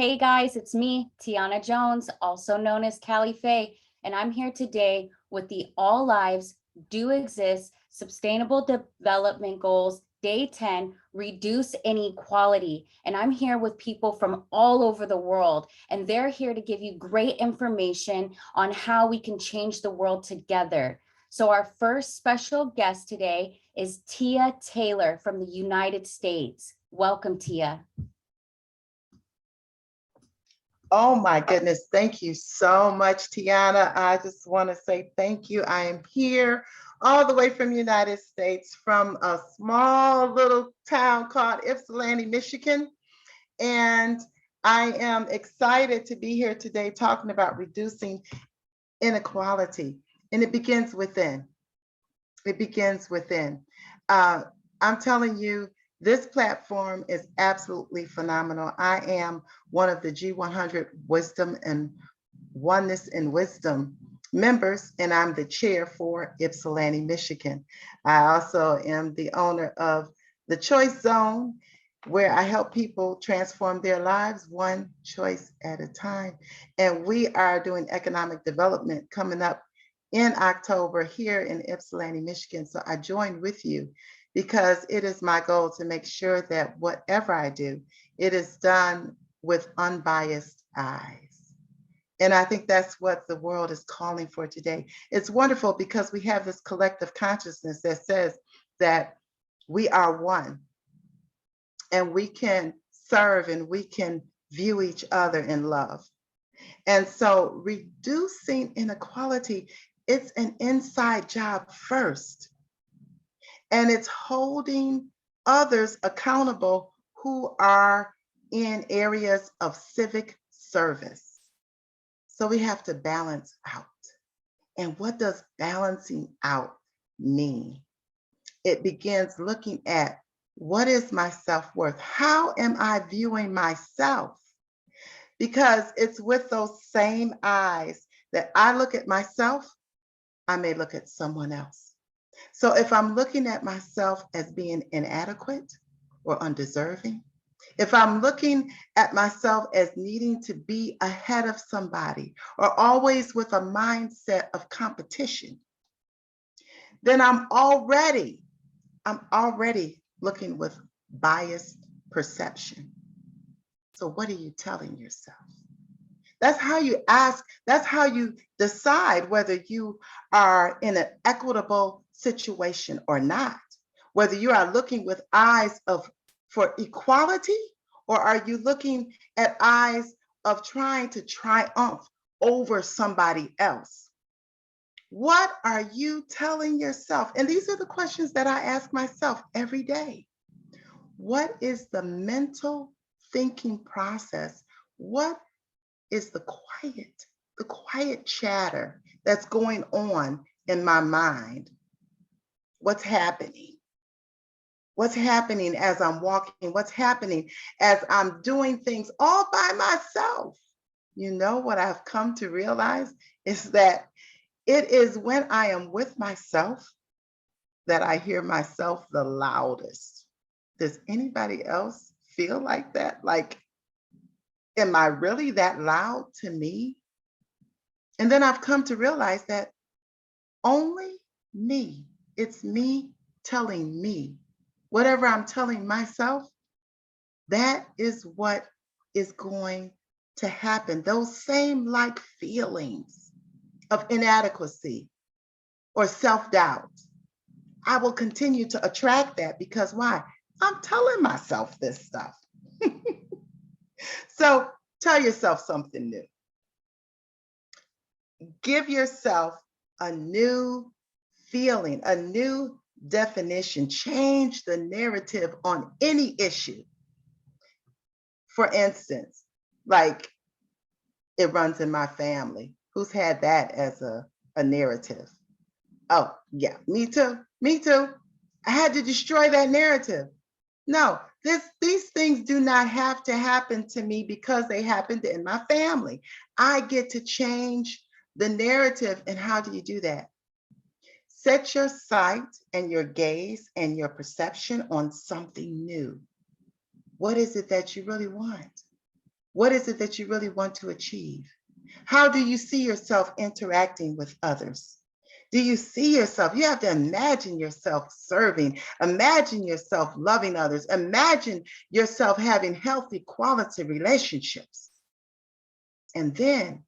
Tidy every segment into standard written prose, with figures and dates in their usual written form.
Hey guys, it's me, Tiana Jones, also known as Callie Faye, and I'm here today with the All Lives Do Exist Sustainable Development Goals, Day 10, Reduce Inequality. And I'm here with people from all over the world, and they're here to give you great information on how we can change the world together. So our first special guest today is Tia Taylor from the United States. Welcome, Tia. Oh my goodness. Thank you so much, Tiana. I just want to say thank you. I am here all the way from the United States, from a small little town called Ypsilanti, Michigan. And I am excited to be here today talking about reducing inequality. And it begins within. It begins within. I'm telling you, this platform is absolutely phenomenal. I am one of the G100 Wisdom and Oneness in Wisdom members, and I'm the chair for Ypsilanti, Michigan. I also am the owner of the Choice Zone, where I help people transform their lives one choice at a time. And we are doing economic development coming up in October here in Ypsilanti, Michigan. So I joined with you because it is my goal to make sure that whatever I do, it is done with unbiased eyes. And I think that's what the world is calling for today. It's wonderful because we have this collective consciousness that says that we are one and we can serve and we can view each other in love. And so reducing inequality, it's an inside job first. And it's holding others accountable who are in areas of civic service. So we have to balance out. And what does balancing out mean? It begins looking at, what is my self-worth? How am I viewing myself? Because it's with those same eyes that I look at myself, I may look at someone else. So if I'm looking at myself as being inadequate or undeserving, if I'm looking at myself as needing to be ahead of somebody or always with a mindset of competition, then I'm already looking with biased perception. So what are you telling yourself? That's how you ask, that's how you decide whether you are in an equitable situation or not, whether you are looking with eyes for equality, or are you looking at eyes of trying to triumph over somebody else? What are you telling yourself? And these are the questions that I ask myself every day. What is the mental thinking process? What is the quiet chatter that's going on in my mind? What's happening? What's happening as I'm walking? What's happening as I'm doing things all by myself? You know what I've come to realize is that it is when I am with myself that I hear myself the loudest. Does anybody else feel like that? Like, am I really that loud to me? And then I've come to realize that only me, it's me telling me. Whatever I'm telling myself, that is what is going to happen. Those same like feelings of inadequacy or self-doubt, I will continue to attract that because why? I'm telling myself this stuff. So tell yourself something new. Give yourself a new feeling, a new definition. Change the narrative on any issue. For instance, like it runs in my family. Who's had that as a narrative? Oh, yeah, me too. Me too. I had to destroy that narrative. No, these things do not have to happen to me because they happened in my family. I get to change the narrative. And how do you do that? Set your sight and your gaze and your perception on something new. What is it that you really want? What is it that you really want to achieve? How do you see yourself interacting with others? Do you see yourself? You have to imagine yourself serving. Imagine yourself loving others. Imagine yourself having healthy, quality relationships. And then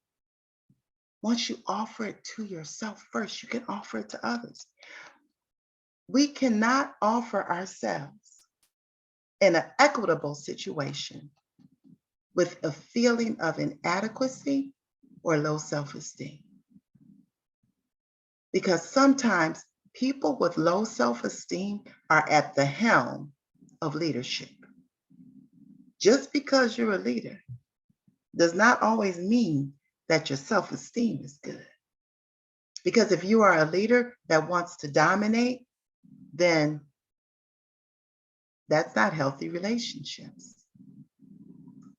once you offer it to yourself first, you can offer it to others. We cannot offer ourselves in an equitable situation with a feeling of inadequacy or low self-esteem. Because sometimes people with low self-esteem are at the helm of leadership. Just because you're a leader does not always mean that your self-esteem is good. Because if you are a leader that wants to dominate, then that's not healthy relationships.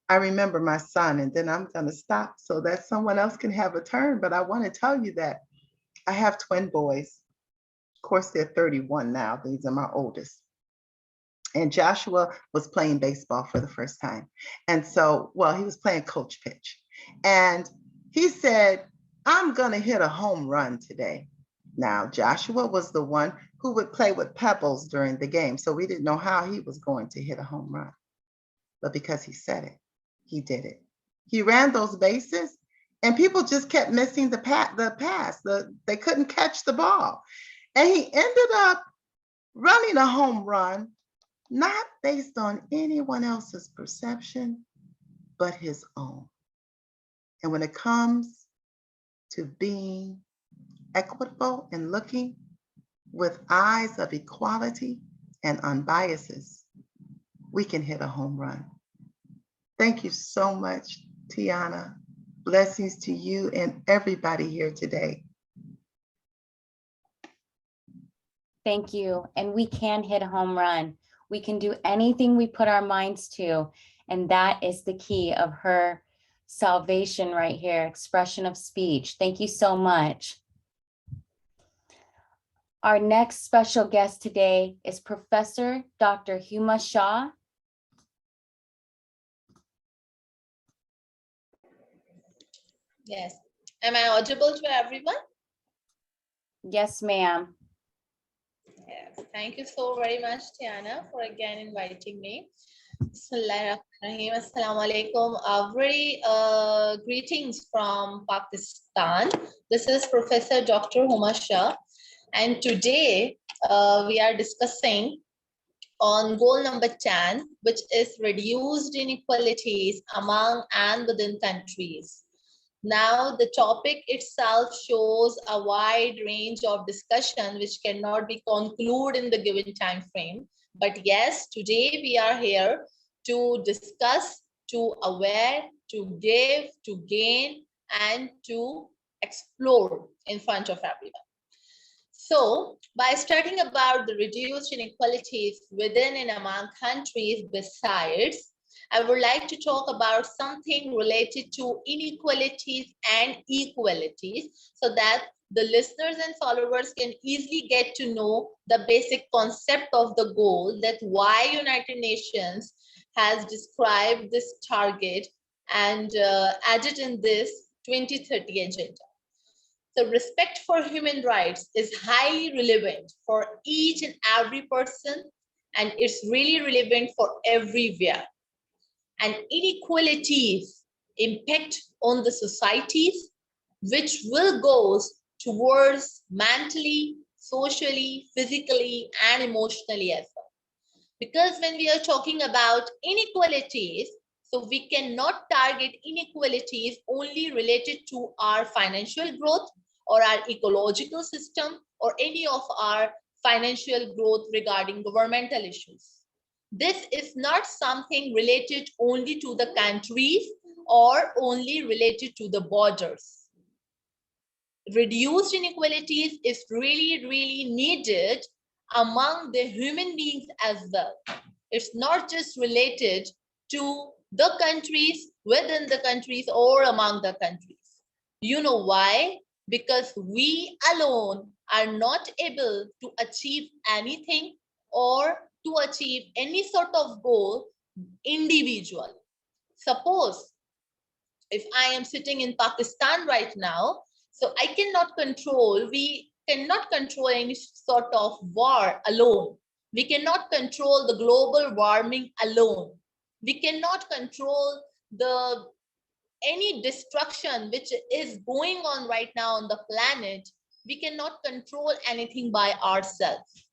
I remember my son, and then I'm going to stop so that someone else can have a turn. But I want to tell you that I have twin boys. Of course, they're 31 now. These are my oldest. And Joshua was playing baseball for the first time. And so, well, he was playing coach pitch. And he said, I'm going to hit a home run today. Now, Joshua was the one who would play with pebbles during the game. So we didn't know how he was going to hit a home run. But because he said it, he did it. He ran those bases and people just kept missing the pass. They couldn't catch the ball. And he ended up running a home run, not based on anyone else's perception, but his own. And when it comes to being equitable and looking with eyes of equality and unbiases, we can hit a home run. Thank you so much, Tiana. Blessings to you and everybody here today. Thank you. And we can hit a home run. We can do anything we put our minds to. And that is the key of her salvation right here, expression of speech. Thank you so much. Our next special guest today is Professor Dr. Huma Shah. Yes. Am I audible to everyone? Yes, ma'am. Yes. Thank you so very much, Tiana, for again inviting me. Bismillahirrahmanirrahim. Assalamu alaikum. Very greetings from Pakistan. This is Professor Dr. Huma Shah. And today we are discussing on goal number 10, which is reduced inequalities among and within countries. Now, the topic itself shows a wide range of discussion which cannot be concluded in the given time frame. But yes, today we are here to discuss, to aware, to give, to gain, and to explore in front of everyone. So, by studying about the reduced inequalities within and among countries besides, I would like to talk about something related to inequalities and equalities so that the listeners and followers can easily get to know the basic concept of the goal, that why United Nations has described this target and added in this 2030 agenda. So respect for human rights is highly relevant for each and every person, and it's really relevant for everywhere. And inequalities impact on the societies, which will go towards mentally, socially, physically, and emotionally as well. Because when we are talking about inequalities, so we cannot target inequalities only related to our financial growth or our ecological system or any of our financial growth regarding governmental issues. This is not something related only to the countries or only related to the borders. Reduced inequalities is really, really needed among the human beings as well. It's not just related to the countries, within the countries, or among the countries. You know why? Because we alone are not able to achieve anything or to achieve any sort of goal individually. Suppose If I am sitting in Pakistan right now, so I cannot control, we cannot control any sort of war alone. We cannot control the global warming alone. We cannot control the any destruction which is going on right now on the planet. We cannot control anything by ourselves.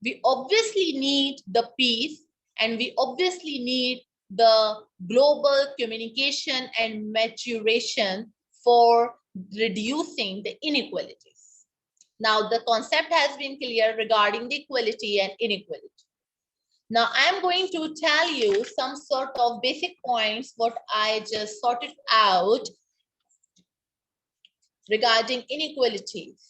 We obviously need the peace, and we obviously need the global communication and maturation for reducing the inequalities. Now, the concept has been clear regarding the equality and inequality. Now, I'm going to tell you some sort of basic points what I just sorted out regarding inequalities.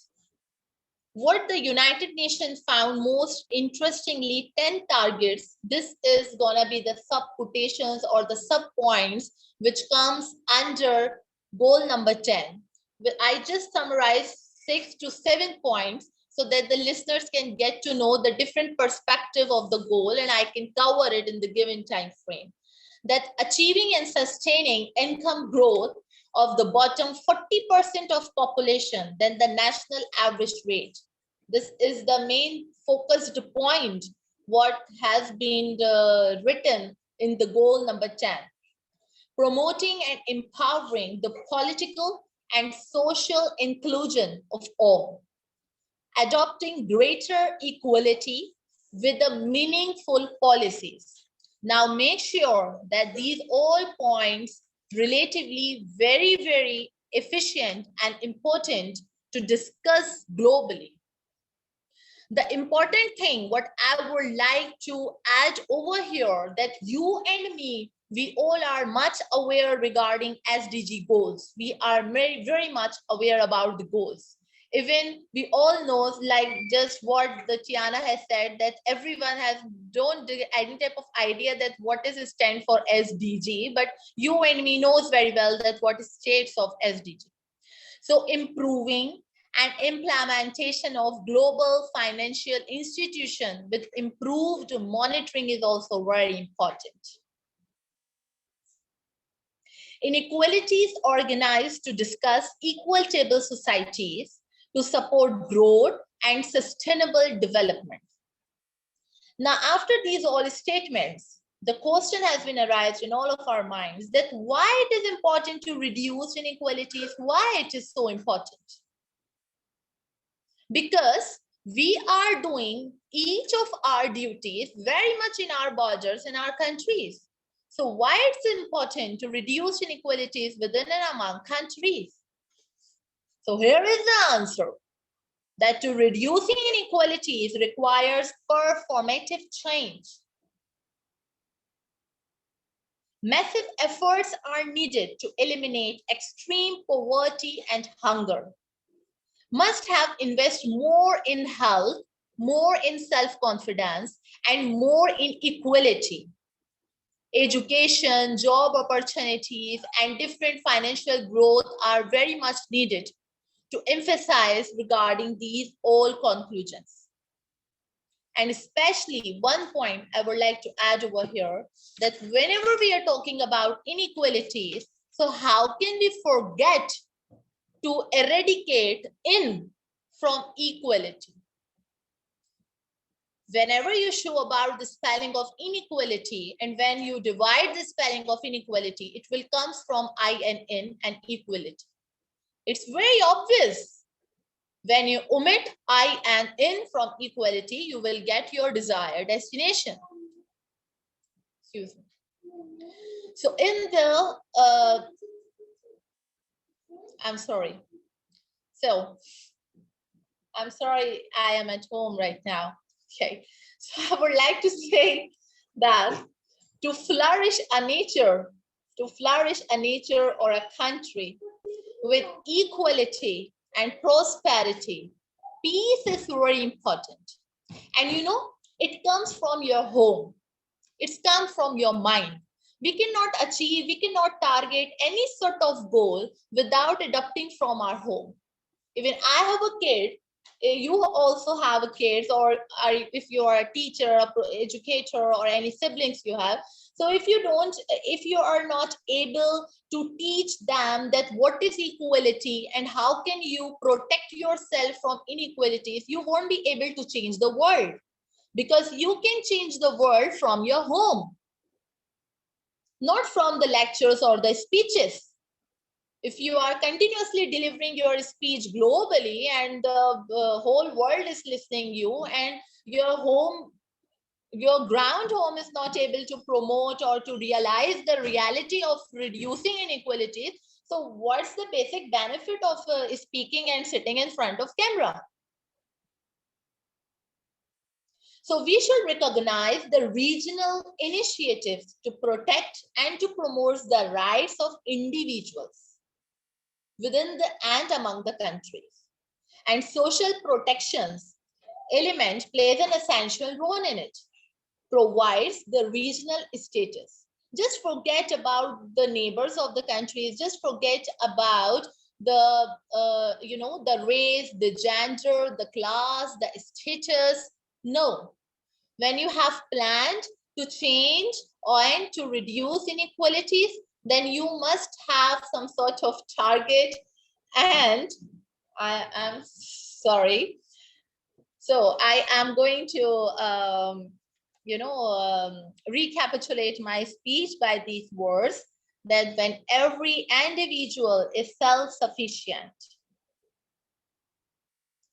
What the United Nations found most interestingly, 10 targets. This is gonna be the sub quotations or the sub points which comes under goal number 10. I just summarized 6 to 7 points so that the listeners can get to know the different perspective of the goal, and I can cover it in the given time frame. That achieving and sustaining income growth of the bottom 40% of population than the national average rate. This is the main focused point what has been written in the goal number 10. Promoting and empowering the political and social inclusion of all. Adopting greater equality with the meaningful policies. Now make sure that these all points relatively very efficient and important to discuss globally. The important thing what I would like to add over here, that you and me, we all are much aware regarding SDG goals. We are very much aware about the goals. Even we all know, like just what the Tiana has said, that everyone has don't any type of idea that what is it stand for SDG, but you and me knows very well that what is states of SDG. So improving and implementation of global financial institution with improved monitoring is also very important. Inequalities organized to discuss equitable societies to support growth and sustainable development. Now, after these all statements, the question has been arised in all of our minds that why it is important to reduce inequalities, why it is so important. Because we are doing each of our duties very much in our borders in our countries. So why it's important to reduce inequalities within and among countries? So here is the answer, that to reducing inequalities requires performative change. Massive efforts are needed to eliminate extreme poverty and hunger. Must have invest more in health, more in self-confidence, and more in equality. Education, job opportunities, and different financial growth are very much needed to emphasize regarding these all conclusions. And especially one point I would like to add over here, that whenever we are talking about inequalities, so how can we forget to eradicate in from equality? Whenever you show about the spelling of inequality, and when you divide the spelling of inequality, it will come from I and in and equality. It's very obvious. When you omit I and in from equality, you will get your desired destination. Excuse me. So in the, I'm sorry. So I'm sorry, I am at home right now. Okay, so I would like to say that to flourish a nature or a country with equality and prosperity, peace is very important. And you know, it comes from your home. It comes from your mind. We cannot target any sort of goal without adopting from our home. Even I have a kid, you also have kids, or if you are a teacher, a educator, or any siblings you have. So if you are not able to teach them that what is equality and how can you protect yourself from inequalities, you won't be able to change the world, because you can change the world from your home, not from the lectures or the speeches. If you are continuously delivering your speech globally and the whole world is listening you, and your ground home is not able to promote or to realize the reality of reducing inequalities, so what's the basic benefit of speaking and sitting in front of camera? So we should recognize the regional initiatives to protect and to promote the rights of individuals within the and among the countries. And social protections element plays an essential role in it, provides the regional status. Just forget about the neighbors of the countries, just forget about the the race, the gender, the class, the status. No, when you have planned to change and to reduce inequalities, then you must have some sort of target. And I am sorry. So I am going to, recapitulate my speech by these words, that when every individual is self-sufficient,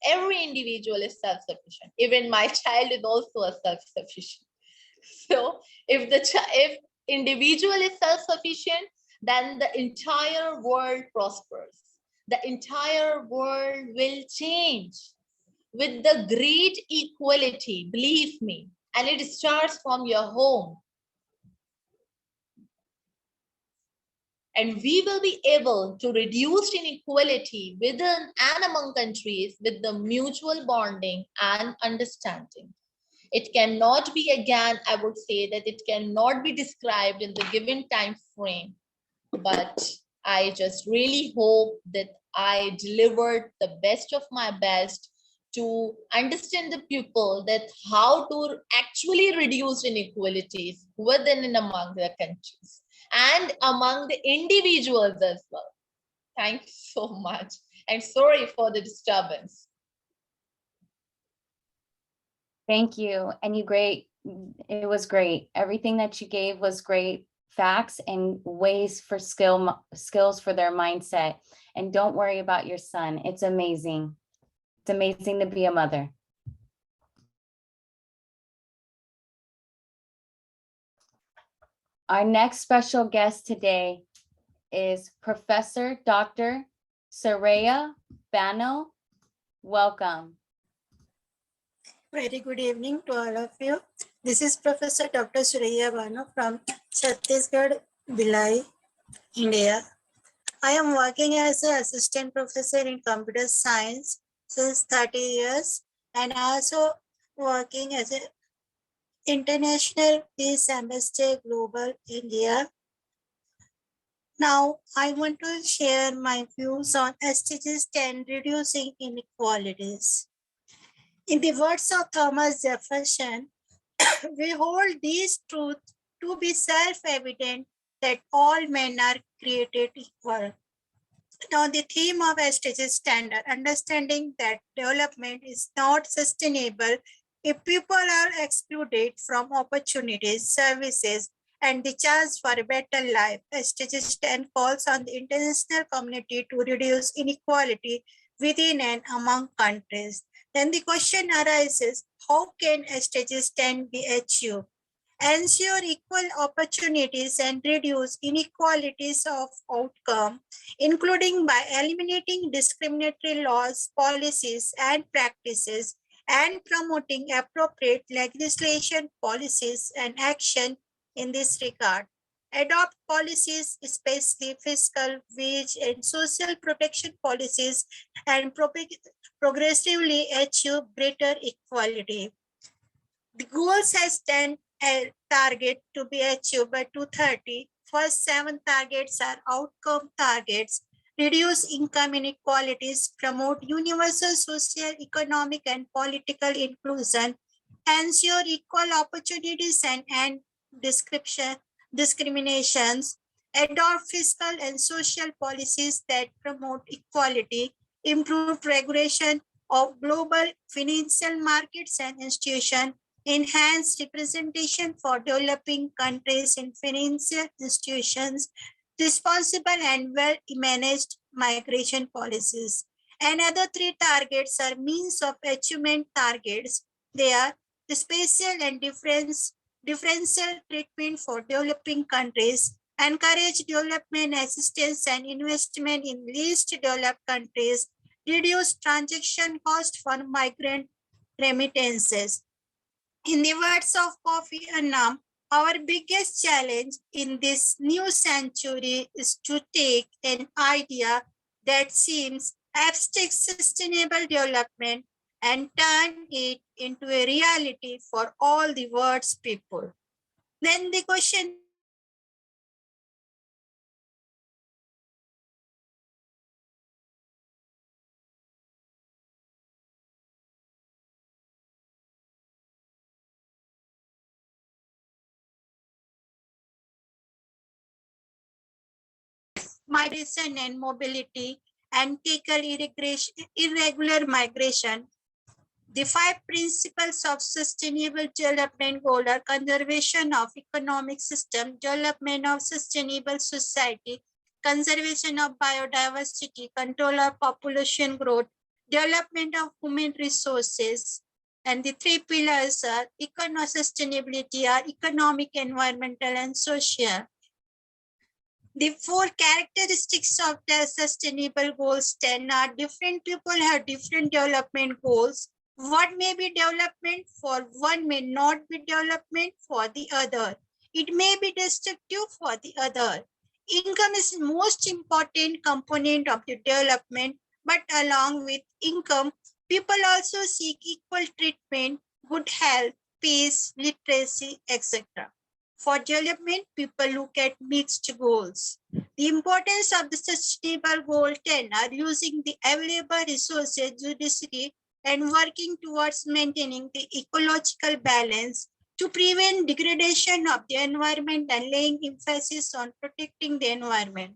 every individual is self-sufficient. Even my child is also a self-sufficient. So if individual is self-sufficient, then the entire world prospers. The entire world will change with the great equality, believe me. And it starts from your home. And we will be able to reduce inequality within and among countries with the mutual bonding and understanding. It cannot be, again, I would say that it cannot be described in the given time frame, but I just really hope that I delivered the best of my best to understand the people that how to actually reduce inequalities within and among the countries and among the individuals as well. Thank you so much, and sorry for the disturbance. Thank you. And it was great. Everything that you gave was great. Facts and ways for skills for their mindset. And don't worry about your son. It's amazing. It's amazing to be a mother. Our next special guest today is Professor Dr. Saraya Bano. Welcome. Very good evening to all of you. This is Professor Dr. Surya Bano from Chhattisgarh, Bhilai, India. I am working as an assistant professor in computer science since 30 years and also working as an international peace ambassador global India. Now, I want to share my views on SDGs 10, reducing inequalities. In the words of Thomas Jefferson, we hold these truths to be self-evident that all men are created equal. Now, the theme of SDGs standard, understanding that development is not sustainable if people are excluded from opportunities, services, and the chance for a better life. SDGs 10 calls on the international community to reduce inequality within and among countries. Then the question arises, how can SDGs 10 be achieved? Ensure equal opportunities and reduce inequalities of outcome, including by eliminating discriminatory laws, policies, and practices, and promoting appropriate legislation, policies, and action in this regard. Adopt policies, especially fiscal, wage, and social protection policies, and progressively achieve greater equality. The goals has 10 target to be achieved by 2030. First 7 targets are outcome targets, reduce income inequalities, promote universal social, economic, and political inclusion, ensure equal opportunities and end discriminations, adopt fiscal and social policies that promote equality, improve regulation of global financial markets and institutions, enhance representation for developing countries in financial institutions, responsible and well-managed migration policies. Another three targets are means of achievement targets. They are the spatial and differential treatment for developing countries, encourage development assistance and investment in least developed countries, reduce transaction cost for migrant remittances. In the words of Kofi Annan, our biggest challenge in this new century is to take an idea that seems abstract sustainable development and turn it into a reality for all the world's people. Then the question migration and mobility and tackle irregular migration. The 5 principles of sustainable development goal are conservation of economic system, development of sustainable society, conservation of biodiversity, control of population growth, development of human resources. And the 3 pillars are economic sustainability, are economic, environmental, and social. The 4 characteristics of the sustainable goals 10 are different people have different development goals. What may be development for one may not be development for the other. It may be destructive for the other. Income is the most important component of the development, but along with income, people also seek equal treatment, good health, peace, literacy, etc. For development, people look at mixed goals. The importance of the sustainable goal 10 are using the available resources judiciously and working towards maintaining the ecological balance to prevent degradation of the environment and laying emphasis on protecting the environment.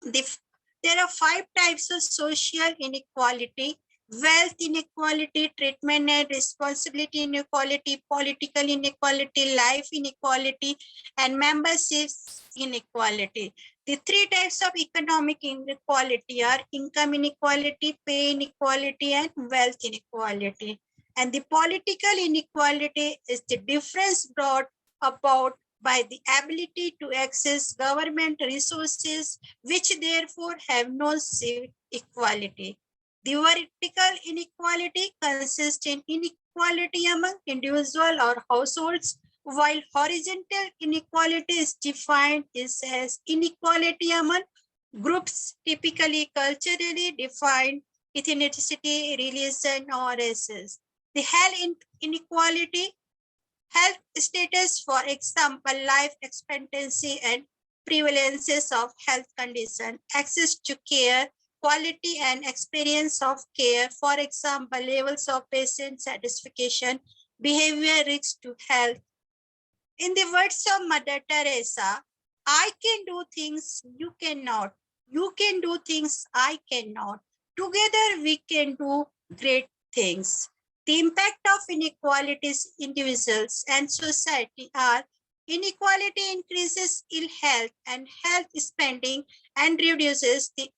There are 5 types of social inequality: wealth inequality, treatment and responsibility inequality, political inequality, life inequality, and membership inequality. The 3 types of economic inequality are income inequality, pay inequality, and wealth inequality. And the political inequality is the difference brought about by the ability to access government resources, which therefore have no civic equality. The vertical inequality consists in inequality among individuals or households, while horizontal inequality is defined as inequality among groups, typically culturally defined ethnicity, religion, or races. The health inequality, health status, for example, life expectancy and prevalences of health condition, access to care, quality and experience of care, for example, levels of patient satisfaction, behavior risk to health. In the words of Mother Teresa, I can do things you cannot. You can do things I cannot. Together we can do great things. The impact of inequalities individuals and society are: inequality increases ill health and health spending and reduces the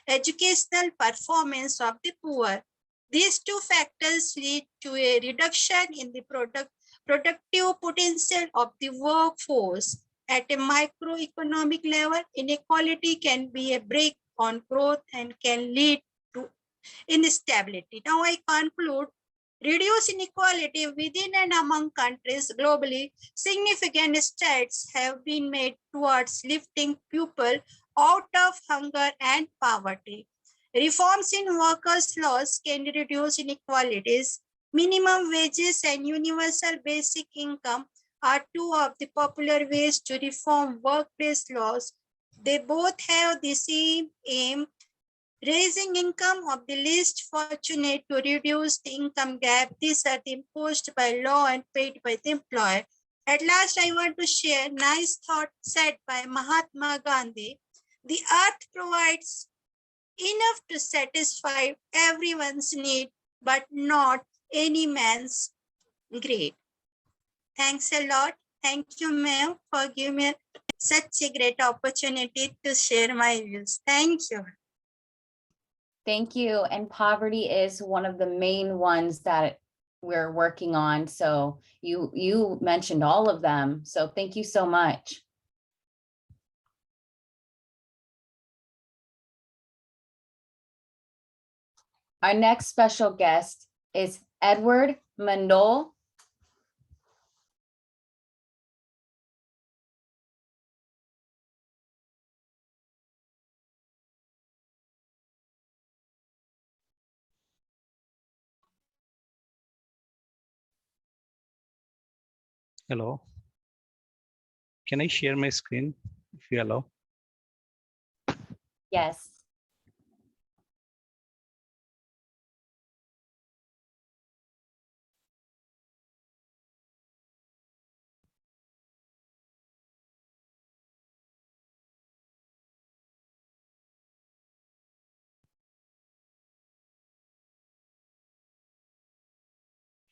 educational performance of the poor. These 2 factors lead to a reduction in the productive potential of the workforce. At a microeconomic level, inequality can be a brake on growth and can lead to instability. Now I conclude. Reduce inequality within and among countries globally. Significant strides have been made towards lifting people out of hunger and poverty. Reforms in workers' laws can reduce inequalities. Minimum wages and universal basic income are 2 of the popular ways to reform workplace laws. They both have the same aim, raising income of the least fortunate to reduce the income gap. These are imposed by law and paid by the employer. At last, I want to share a nice thought said by Mahatma Gandhi. The earth provides enough to satisfy everyone's need, but not any man's greed. Thanks a lot. Thank you, ma'am, for giving me such a great opportunity to share my views. Thank you. Thank you. And poverty is one of the main ones that we're working on. So you mentioned all of them. So thank you so much. Our next special guest is Edward Mandol. Hello. Can I share my screen if you allow? Yes.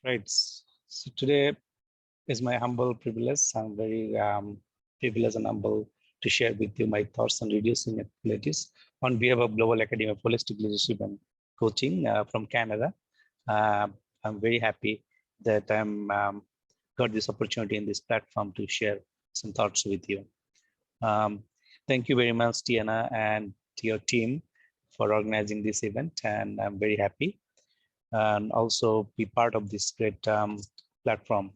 Right. So today is my humble privilege. I'm very privileged and humble to share with you my thoughts on reducing inequalities on behalf of Global Academy of Holistic Leadership and Coaching from Canada. I'm very happy that I'm got this opportunity in this platform to share some thoughts with you. Thank you very much, Tiana, and to your team for organizing this event, and I'm very happy and also be part of this great platform.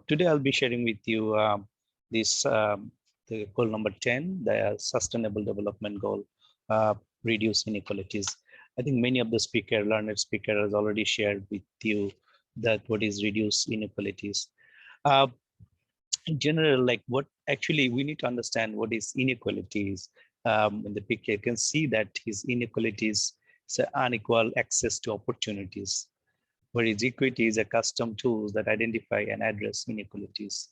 Today, I'll be sharing with you the goal number 10, the Sustainable Development Goal, reduce inequalities. I think many of the learned speaker has already shared with you that what is reduce inequalities. In general, like what actually we need to understand what is inequalities. In the picture, you can see that his inequalities is unequal access to opportunities, whereas equity is a custom tools that identify and address inequalities,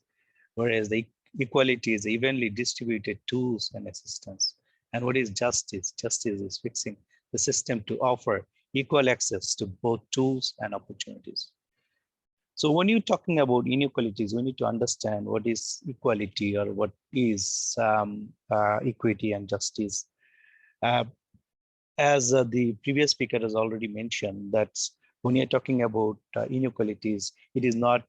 whereas the equality is evenly distributed tools and assistance. And what is justice? Justice is fixing the system to offer equal access to both tools and opportunities. So when you're talking about inequalities, we need to understand what is equality or what is equity and justice. As the previous speaker has already mentioned, that when you're talking about inequalities, it is not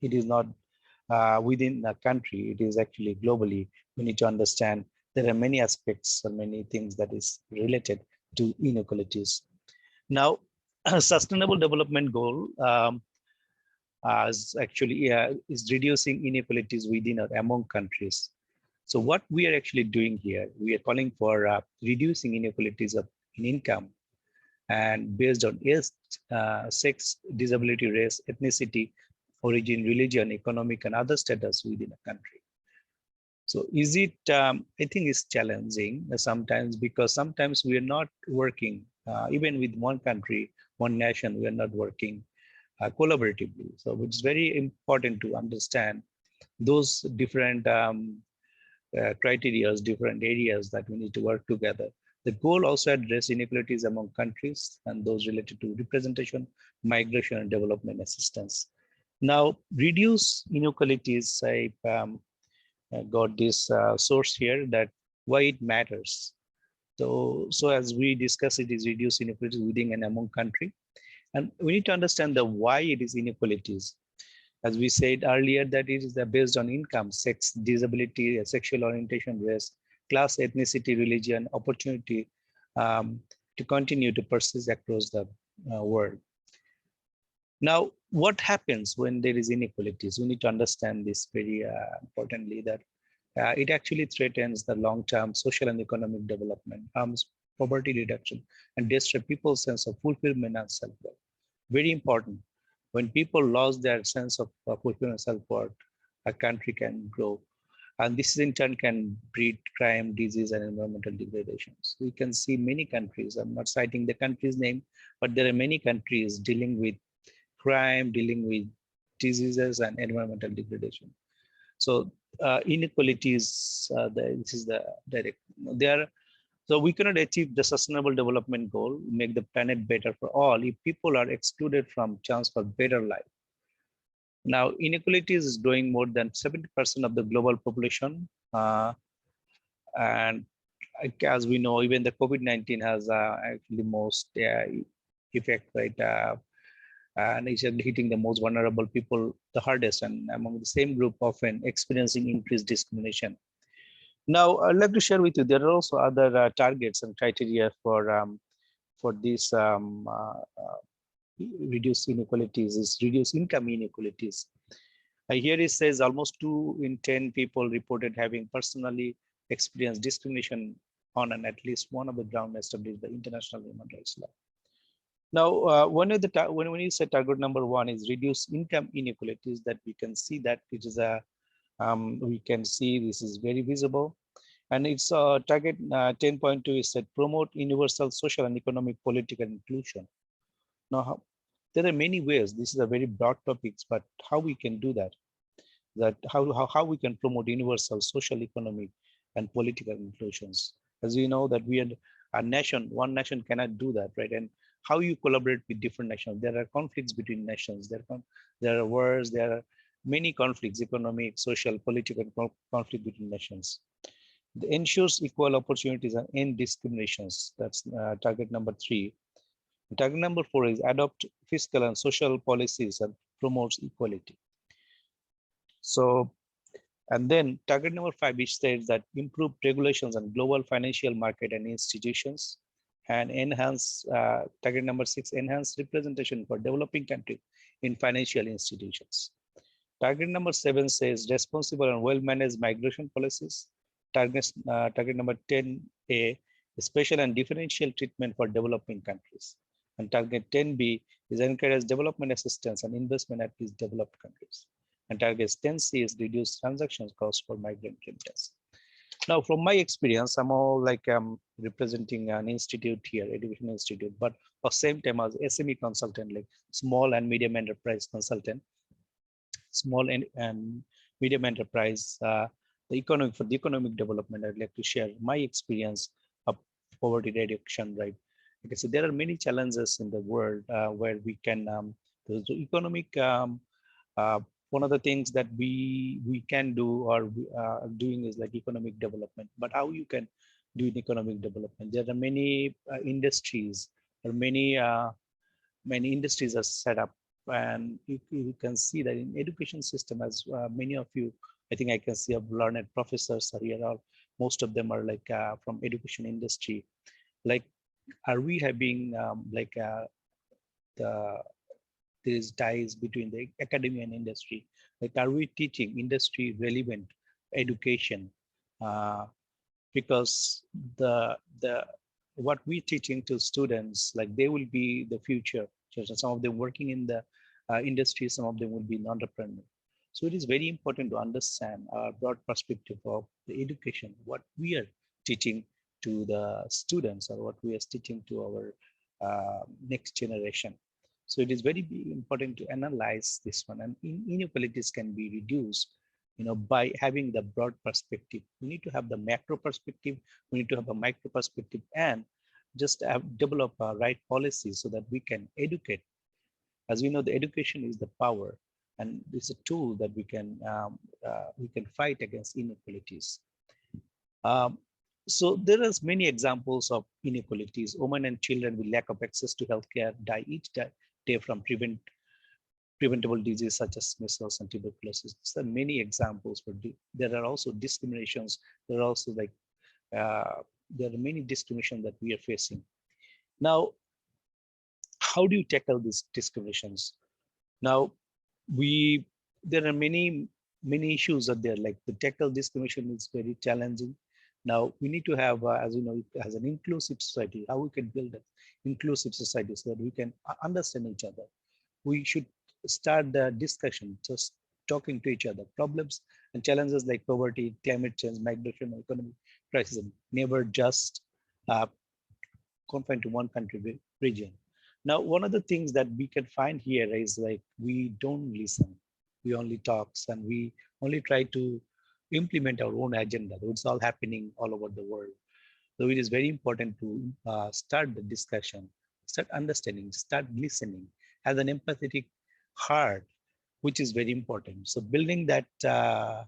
within a country, it is actually globally. We need to understand there are many aspects or many things that is related to inequalities. Now, sustainable development goal is reducing inequalities within or among countries. So what we are actually doing here, we are calling for reducing inequalities in income and based on age, sex, disability, race, ethnicity, origin, religion, economic, and other status within a country. So is it, I think it's challenging sometimes because sometimes we are not working, even with one country, one nation, we are not working collaboratively. So it's very important to understand those different criteria, different areas that we need to work together. The goal also address inequalities among countries and those related to representation, migration, and development assistance. Now, reduce inequalities, I got this source here that why it matters. So as we discuss, it is reduce inequalities within and among country. And we need to understand the why it is inequalities. As we said earlier, that it is based on income, sex, disability, sexual orientation, race, class, ethnicity, religion, opportunity to continue to persist across the world. Now, what happens when there is inequalities? We need to understand this very importantly, that it actually threatens the long-term social and economic development, harms poverty reduction, and destroys people's sense of fulfillment and self-worth. Very important. When people lose their sense of fulfillment and self-worth, a country can grow. And this in turn can breed crime, disease, and environmental degradations. We can see many countries, I'm not citing the country's name, but there are many countries dealing with crime, dealing with diseases and environmental degradation. So inequalities, this is the direct, so we cannot achieve the sustainable development goal, make the planet better for all, if people are excluded from chance for better life. Now, inequalities is growing more than 70% of the global population. And as we know, even the COVID-19 has actually most effect, right? And it's hitting the most vulnerable people the hardest, and among the same group often experiencing increased discrimination. Now, I'd like to share with you, there are also other targets and criteria for these reduce inequalities, is reduce income inequalities. Here it says almost 2 in 10 people reported having personally experienced discrimination on and at least one of the ground established by international human rights law. Now, when you say target number 1 is reduce income inequalities, that we can see that it is a we can see this is very visible, and it's target 10.2 is that promote universal social and economic political inclusion. Now, there are many ways. This is a very broad topics, but how we can do that? How we can promote universal social, economic, and political inclusions? As we know that we are a nation, one nation cannot do that, right? And how you collaborate with different nations? There are conflicts between nations. There are wars. There are many conflicts: economic, social, political conflict between nations. It ensures equal opportunities and end discriminations. That's target number 3. Target number 4 is adopt fiscal and social policies and promotes equality. So, and then target number 5, which states that improve regulations on global financial market and institutions, and enhance, target number 6, enhance representation for developing countries in financial institutions. Target number 7 says responsible and well-managed migration policies. Target number 10A, special and differential treatment for developing countries. And target 10B is encourage development assistance and investment at these developed countries. And target 10C is reduce transaction costs for migrant remittance. Now, from my experience, I'm all like representing an institute here, education institute, but at the same time as SME consultant, like small and medium enterprise consultant, small and medium enterprise, for the economic development, I'd like to share my experience of poverty reduction, right? Okay, so there are many challenges in the world where we can, the economic, one of the things that we can do or we are doing is like economic development. But how you can do economic development? There are many industries, or many industries are set up, and you can see that in education system, as many of you, I think I can see of learned professors are here, or most of them are like from education industry. Like, are we having these ties between the academia and industry? Like, are we teaching industry relevant education? Because what we teaching to students, like they will be the future. Some of them working in the industry, some of them will be an entrepreneur. So it is very important to understand our broad perspective of the education, what we are teaching to the students, or what we are teaching to our next generation. So it is very important to analyze this one, and inequalities can be reduced, by having the broad perspective. We need to have the macro perspective, we need to have a micro perspective, and just develop a right policy so that we can educate. As we know, the education is the power, and it's a tool that we can fight against inequalities. So there is many examples of inequalities. Women and children with lack of access to healthcare die each day from preventable disease such as measles and tuberculosis. There are many examples, but there are also discriminations. There are also there are many discriminations that we are facing. Now, how do you tackle these discriminations? Now, there are many issues out there. Like, the tackle discrimination is very challenging. Now, we need to have, as you know, as an inclusive society, how we can build an inclusive society so that we can understand each other. We should start the discussion, just talking to each other. Problems And challenges like poverty, climate change, migration, economic crisis never just confined to one country region. Now, one of the things that we can find here is like we don't listen, we only talks, and we only try to implement our own agenda. It's all happening all over the world. So it is very important to start the discussion, start understanding, start listening, have an empathetic heart, which is very important. So building that uh,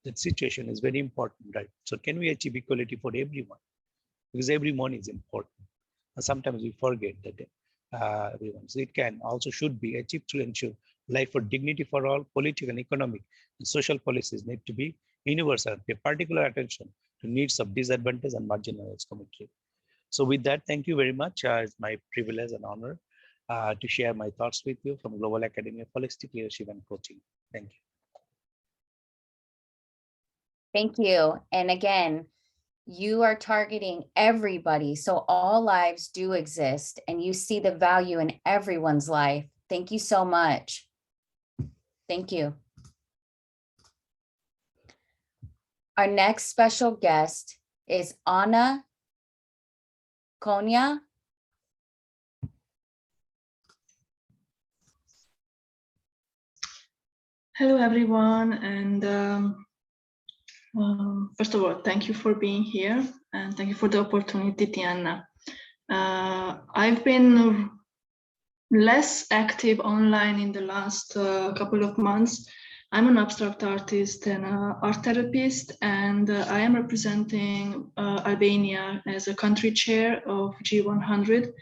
that situation is very important, right? So can we achieve equality for everyone? Because everyone is important. And sometimes we forget that everyone. So it can also should be achieved to ensure life for dignity for all. Political and economic and social policies need to be universal, pay particular attention to needs of disadvantaged and marginalized community. So with that, thank you very much. It's my privilege and honor to share my thoughts with you from Global Academy of Holistic Leadership and Coaching. Thank you. Thank you. And again, you are targeting everybody. So all lives do exist and you see the value in everyone's life. Thank you so much. Thank you. Our next special guest is Anna Konya. Hello, everyone. And first of all, thank you for being here and thank you for the opportunity, Tiana. I've been less active online in the last couple of months. I'm an abstract artist and an art therapist, and I am representing Albania as a country chair of G100.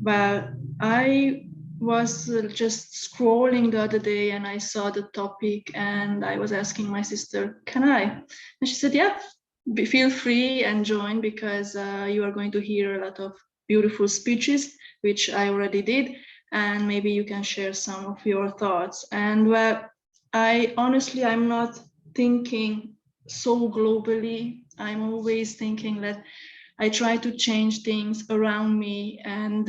But I was just scrolling the other day and I saw the topic and I was asking my sister, can I? And she said, yeah, feel free and join, because you are going to hear a lot of beautiful speeches, which I already did, and maybe you can share some of your thoughts. And well, I'm not thinking so globally. I'm always thinking that I try to change things around me and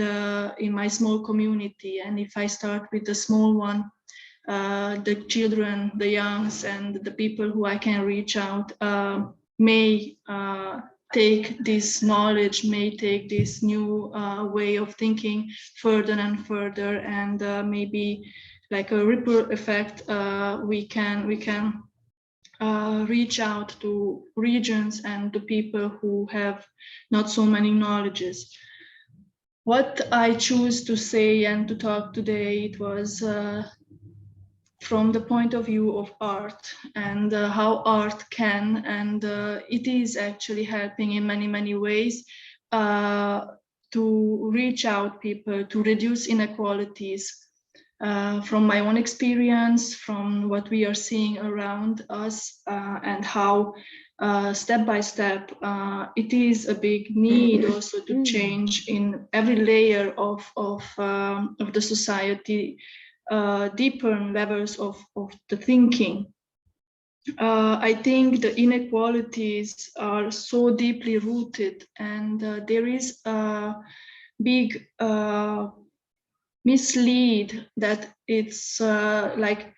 in my small community. And if I start with the small one, the children, the youngs, and the people who I can reach out may take this knowledge, may take this new way of thinking further and further, and maybe like a ripple effect, we can reach out to regions and to people who have not so many knowledges. What I choose to say and to talk today, it was from the point of view of art and how art can, and it is actually helping in many, many ways to reach out people, to reduce inequalities. From my own experience, from what we are seeing around us, and how step by step it is a big need also to change in every layer of the society, deeper levels of the thinking. I think the inequalities are so deeply rooted, and there is a big mislead that it's like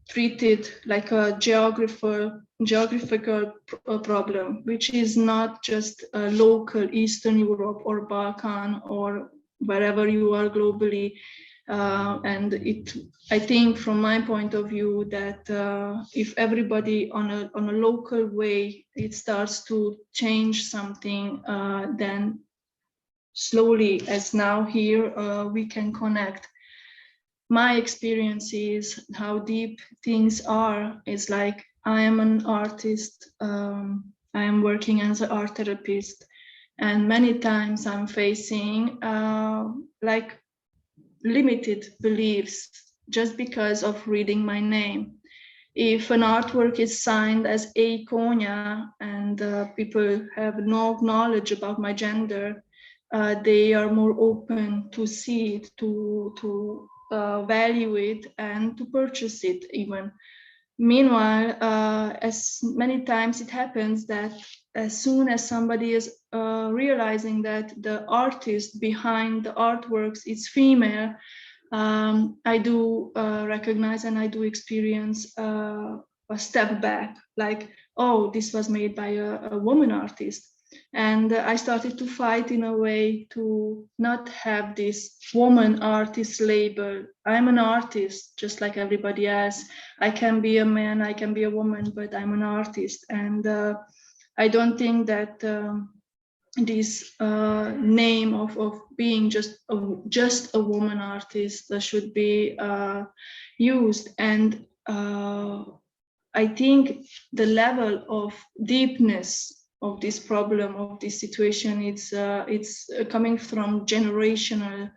treated like a geographical problem, which is not just local Eastern Europe or Balkan or wherever you are globally. And I think from my point of view that if everybody on a local way, it starts to change something, then slowly, as now here, we can connect. My experience is how deep things are. It's like I am an artist, I am working as an art therapist, and many times I'm facing like limited beliefs just because of reading my name. If an artwork is signed as A. Konya and people have no knowledge about my gender, they are more open to see it, to value it, and to purchase it even. Meanwhile, as many times it happens that as soon as somebody is realizing that the artist behind the artworks is female, I do recognize and I do experience a step back, like, oh, this was made by a woman artist. And I started to fight in a way to not have this woman artist label. I'm an artist, just like everybody else. I can be a man, I can be a woman, but I'm an artist. And I don't think that this name of being just a woman artist should be used. And I think the level of deepness of this problem, of this situation, it's coming from generational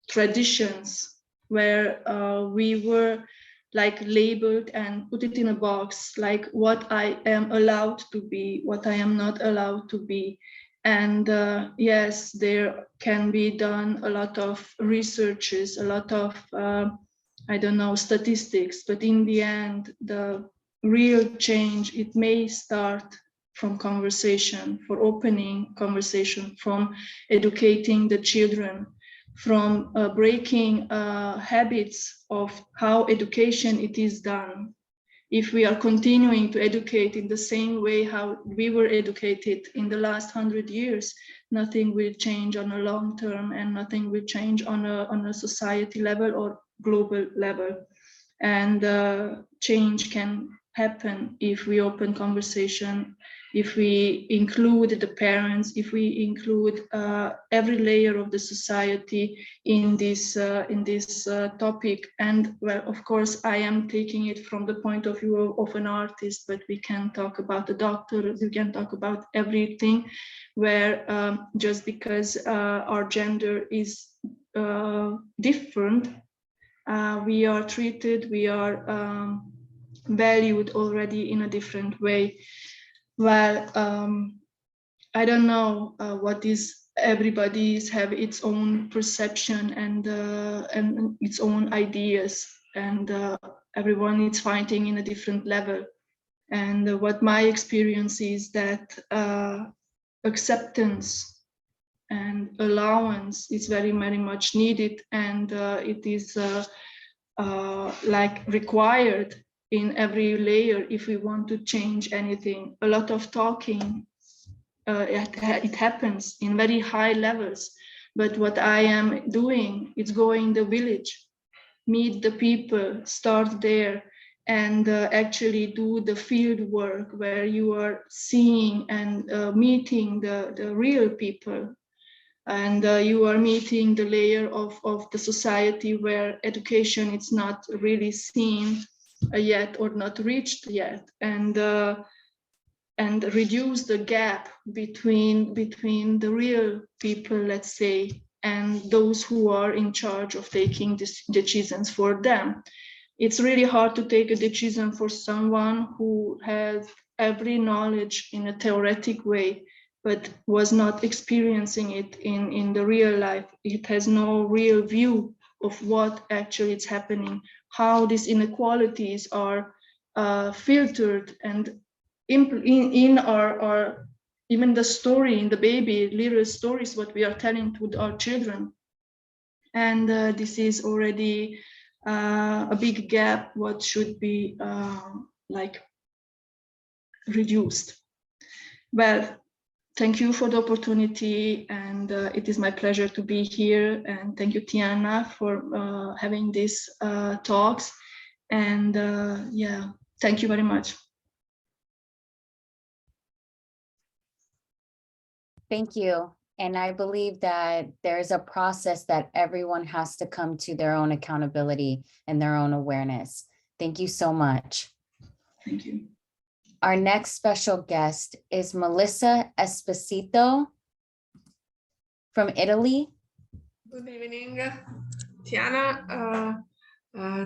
traditions where we were like labeled and put it in a box, like what I am allowed to be, what I am not allowed to be. And yes, there can be done a lot of researches, a lot of I don't know, statistics, but in the end, the real change, it may start from conversation, for opening conversation, from educating the children, from breaking habits of how education it is done. If we are continuing to educate in the same way how we were educated in the last 100 years, nothing will change on a long term, and nothing will change on a society level or global level. And change can happen if we open conversation, if we include the parents, if we include every layer of the society in this topic. And well, of course, I am taking it from the point of view of an artist, but we can talk about a doctor, we can talk about everything, where just because our gender is different, we are treated, we are valued already in a different way. Well, I don't know what is, everybody's have its own perception and its own ideas, and everyone is fighting in a different level. And what my experience is that acceptance and allowance is very, very much needed, and it is like required in every layer if we want to change anything. A lot of talking, it happens in very high levels, but what I am doing is going the village, meet the people, start there, and actually do the field work where you are seeing and meeting the real people. And you are meeting the layer of the society where education is not really seen yet, or not reached yet, and reduce the gap between the real people, let's say, and those who are in charge of taking decisions for them. It's really hard to take a decision for someone who has every knowledge in a theoretic way, but was not experiencing it in the real life. It has no real view of what actually is happening, how these inequalities are filtered and in our even the story, in the baby little stories what we are telling to our children. And this is already a big gap what should be like reduced. Well, thank you for the opportunity, and it is my pleasure to be here. And thank you, Tiana, for having these talks. And yeah, thank you very much. Thank you. And I believe that there's a process that everyone has to come to their own accountability and their own awareness. Thank you so much. Thank you. Our next special guest is Melissa Esposito from Italy. Good evening, Tiana.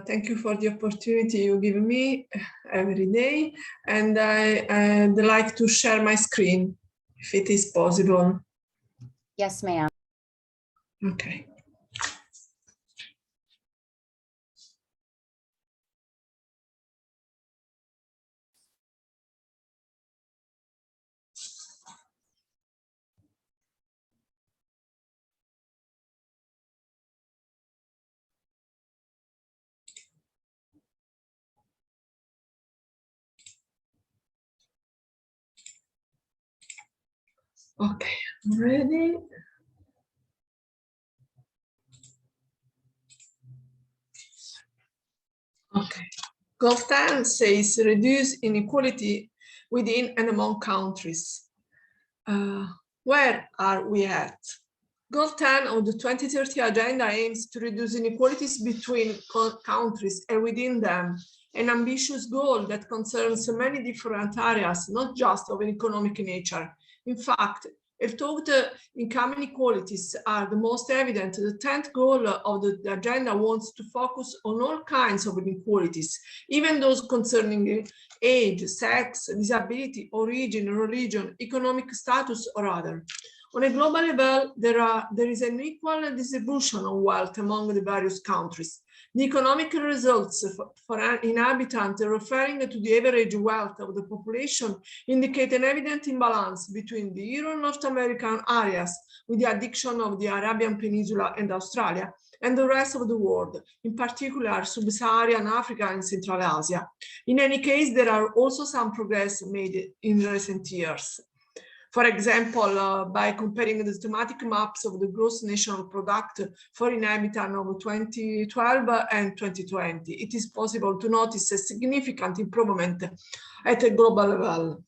Thank you for the opportunity you give me every day, and I'd like to share my screen, if it is possible. Yes, ma'am. Okay. Okay, I'm ready. Okay. Goal 10 says reduce inequality within and among countries. Where are we at? Goal 10 of the 2030 agenda aims to reduce inequalities between countries and within them, an ambitious goal that concerns many different areas, not just of an economic nature. In fact, although the income inequalities are the most evident, the 10th goal of the agenda wants to focus on all kinds of inequalities, even those concerning age, sex, disability, origin, religion, economic status, or other. On a global level, there is an equal distribution of wealth among the various countries. The economic results for an inhabitant referring to the average wealth of the population indicate an evident imbalance between the Euro-North American areas, with the addition of the Arabian Peninsula and Australia, and the rest of the world, in particular Sub-Saharan Africa and Central Asia. In any case, there are also some progress made in recent years. For example, by comparing the thematic maps of the gross national product for inhabitants of 2012 and 2020, it is possible to notice a significant improvement at a global level.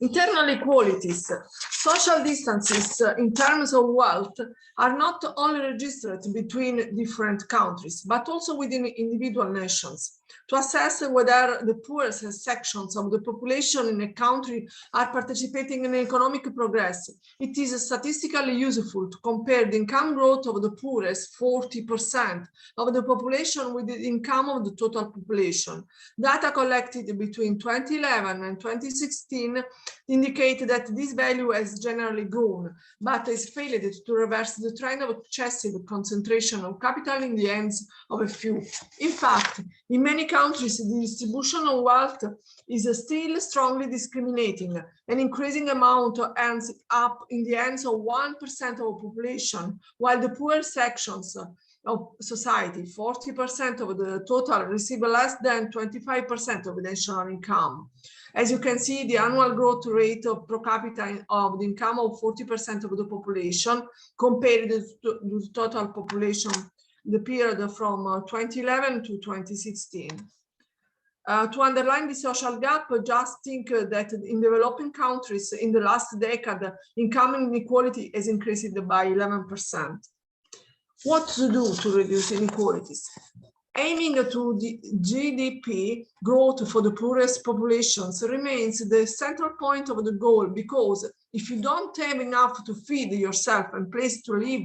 Internal equalities, social distances in terms of wealth are not only registered between different countries, but also within individual nations. To assess whether the poorest sections of the population in a country are participating in economic progress, it is statistically useful to compare the income growth of the poorest 40% of the population with the income of the total population. Data collected between 2011 and 2016 indicate that this value has generally grown, but has failed to reverse the trend of excessive concentration of capital in the hands of a few. In fact, in many countries, the distribution of wealth is still strongly discriminating. An increasing amount ends up in the hands of 1% of the population, while the poor sections of society, 40% of the total, receive less than 25% of the national income. As you can see, the annual growth rate of per capita of the income of 40% of the population compared to the total population, the period from 2011 to 2016. To underline the social gap, just think that in developing countries in the last decade, income inequality has increased by 11%. What to do to reduce inequalities? Aiming to the GDP growth for the poorest populations remains the central point of the goal, because if you don't have enough to feed yourself and place to live,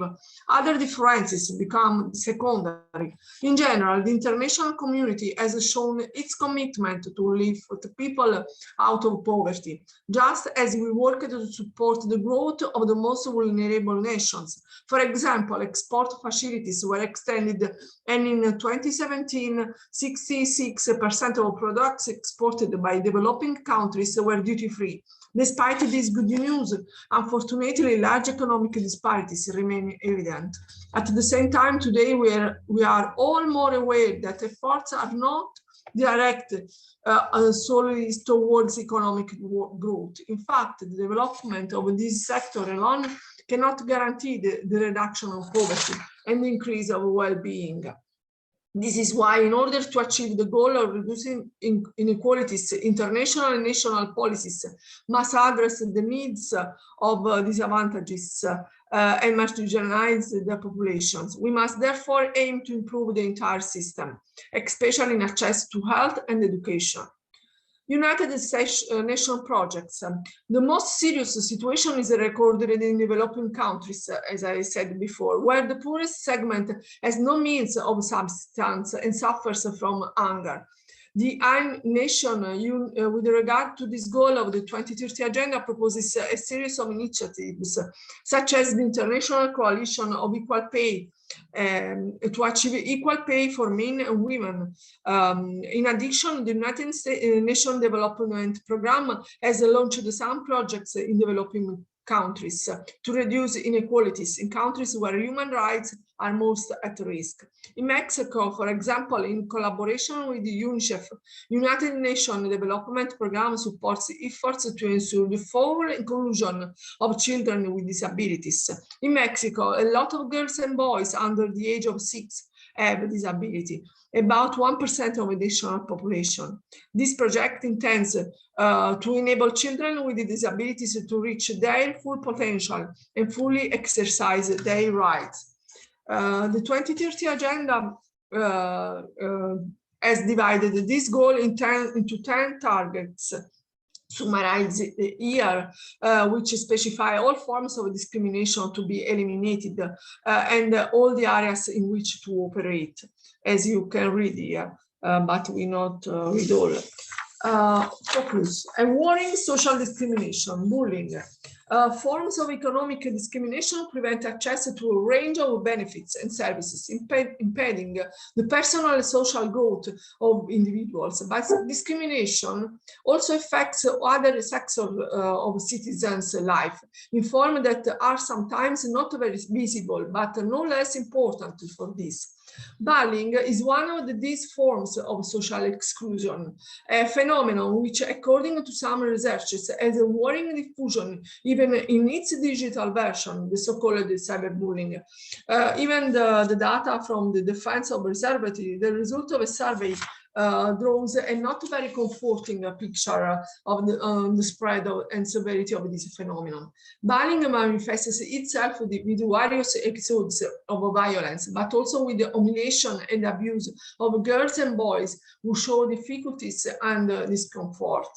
other differences become secondary. In general, the international community has shown its commitment to lift people out of poverty, just as we worked to support the growth of the most vulnerable nations. For example, export facilities were extended, and in 2017, 66% of products exported by developing countries were duty-free. Despite this good news, unfortunately, large economic disparities remain evident. At the same time, today we are all more aware that efforts are not directed solely towards economic growth. In fact, the development of this sector alone cannot guarantee the reduction of poverty and the increase of well-being. This is why, in order to achieve the goal of reducing inequalities, international and national policies must address the needs of disadvantages and marginalize the populations. We must therefore aim to improve the entire system, especially in access to health and education. United Nations projects. The most serious situation is recorded in developing countries, as I said before, where the poorest segment has no means of subsistence and suffers from hunger. The United Nations, with regard to this goal of the 2030 Agenda, proposes a series of initiatives, such as the International Coalition of Equal Pay, to achieve equal pay for men and women. In addition, the United Nations Development Programme has launched some projects in developing countries to reduce inequalities in countries where human rights are most at risk. In Mexico, for example, in collaboration with the UNICEF, United Nations Development Programme supports efforts to ensure the full inclusion of children with disabilities. In Mexico, a lot of girls and boys under the age of 6 have a disability, about 1% of the national population. This project intends to enable children with disabilities to reach their full potential and fully exercise their rights. The 2030 Agenda has divided this goal into 10 targets, summarized here, which specify all forms of discrimination to be eliminated and all the areas in which to operate, as you can read here, but we not read all. Focus: a warning social discrimination, bullying. Forms of economic discrimination prevent access to a range of benefits and services, impeding the personal and social growth of individuals. But discrimination also affects other sectors of citizens' life in forms that are sometimes not very visible, but no less important for this. Bullying is one of these forms of social exclusion, a phenomenon which, according to some researchers, has a worrying diffusion even in its digital version, the so-called cyberbullying. Even the data from the Defense of Reservity, the result of a survey, draws a not very comforting picture of the spread and severity of this phenomenon. Bullying manifests itself with various episodes of violence, but also with the humiliation and abuse of girls and boys who show difficulties and discomfort.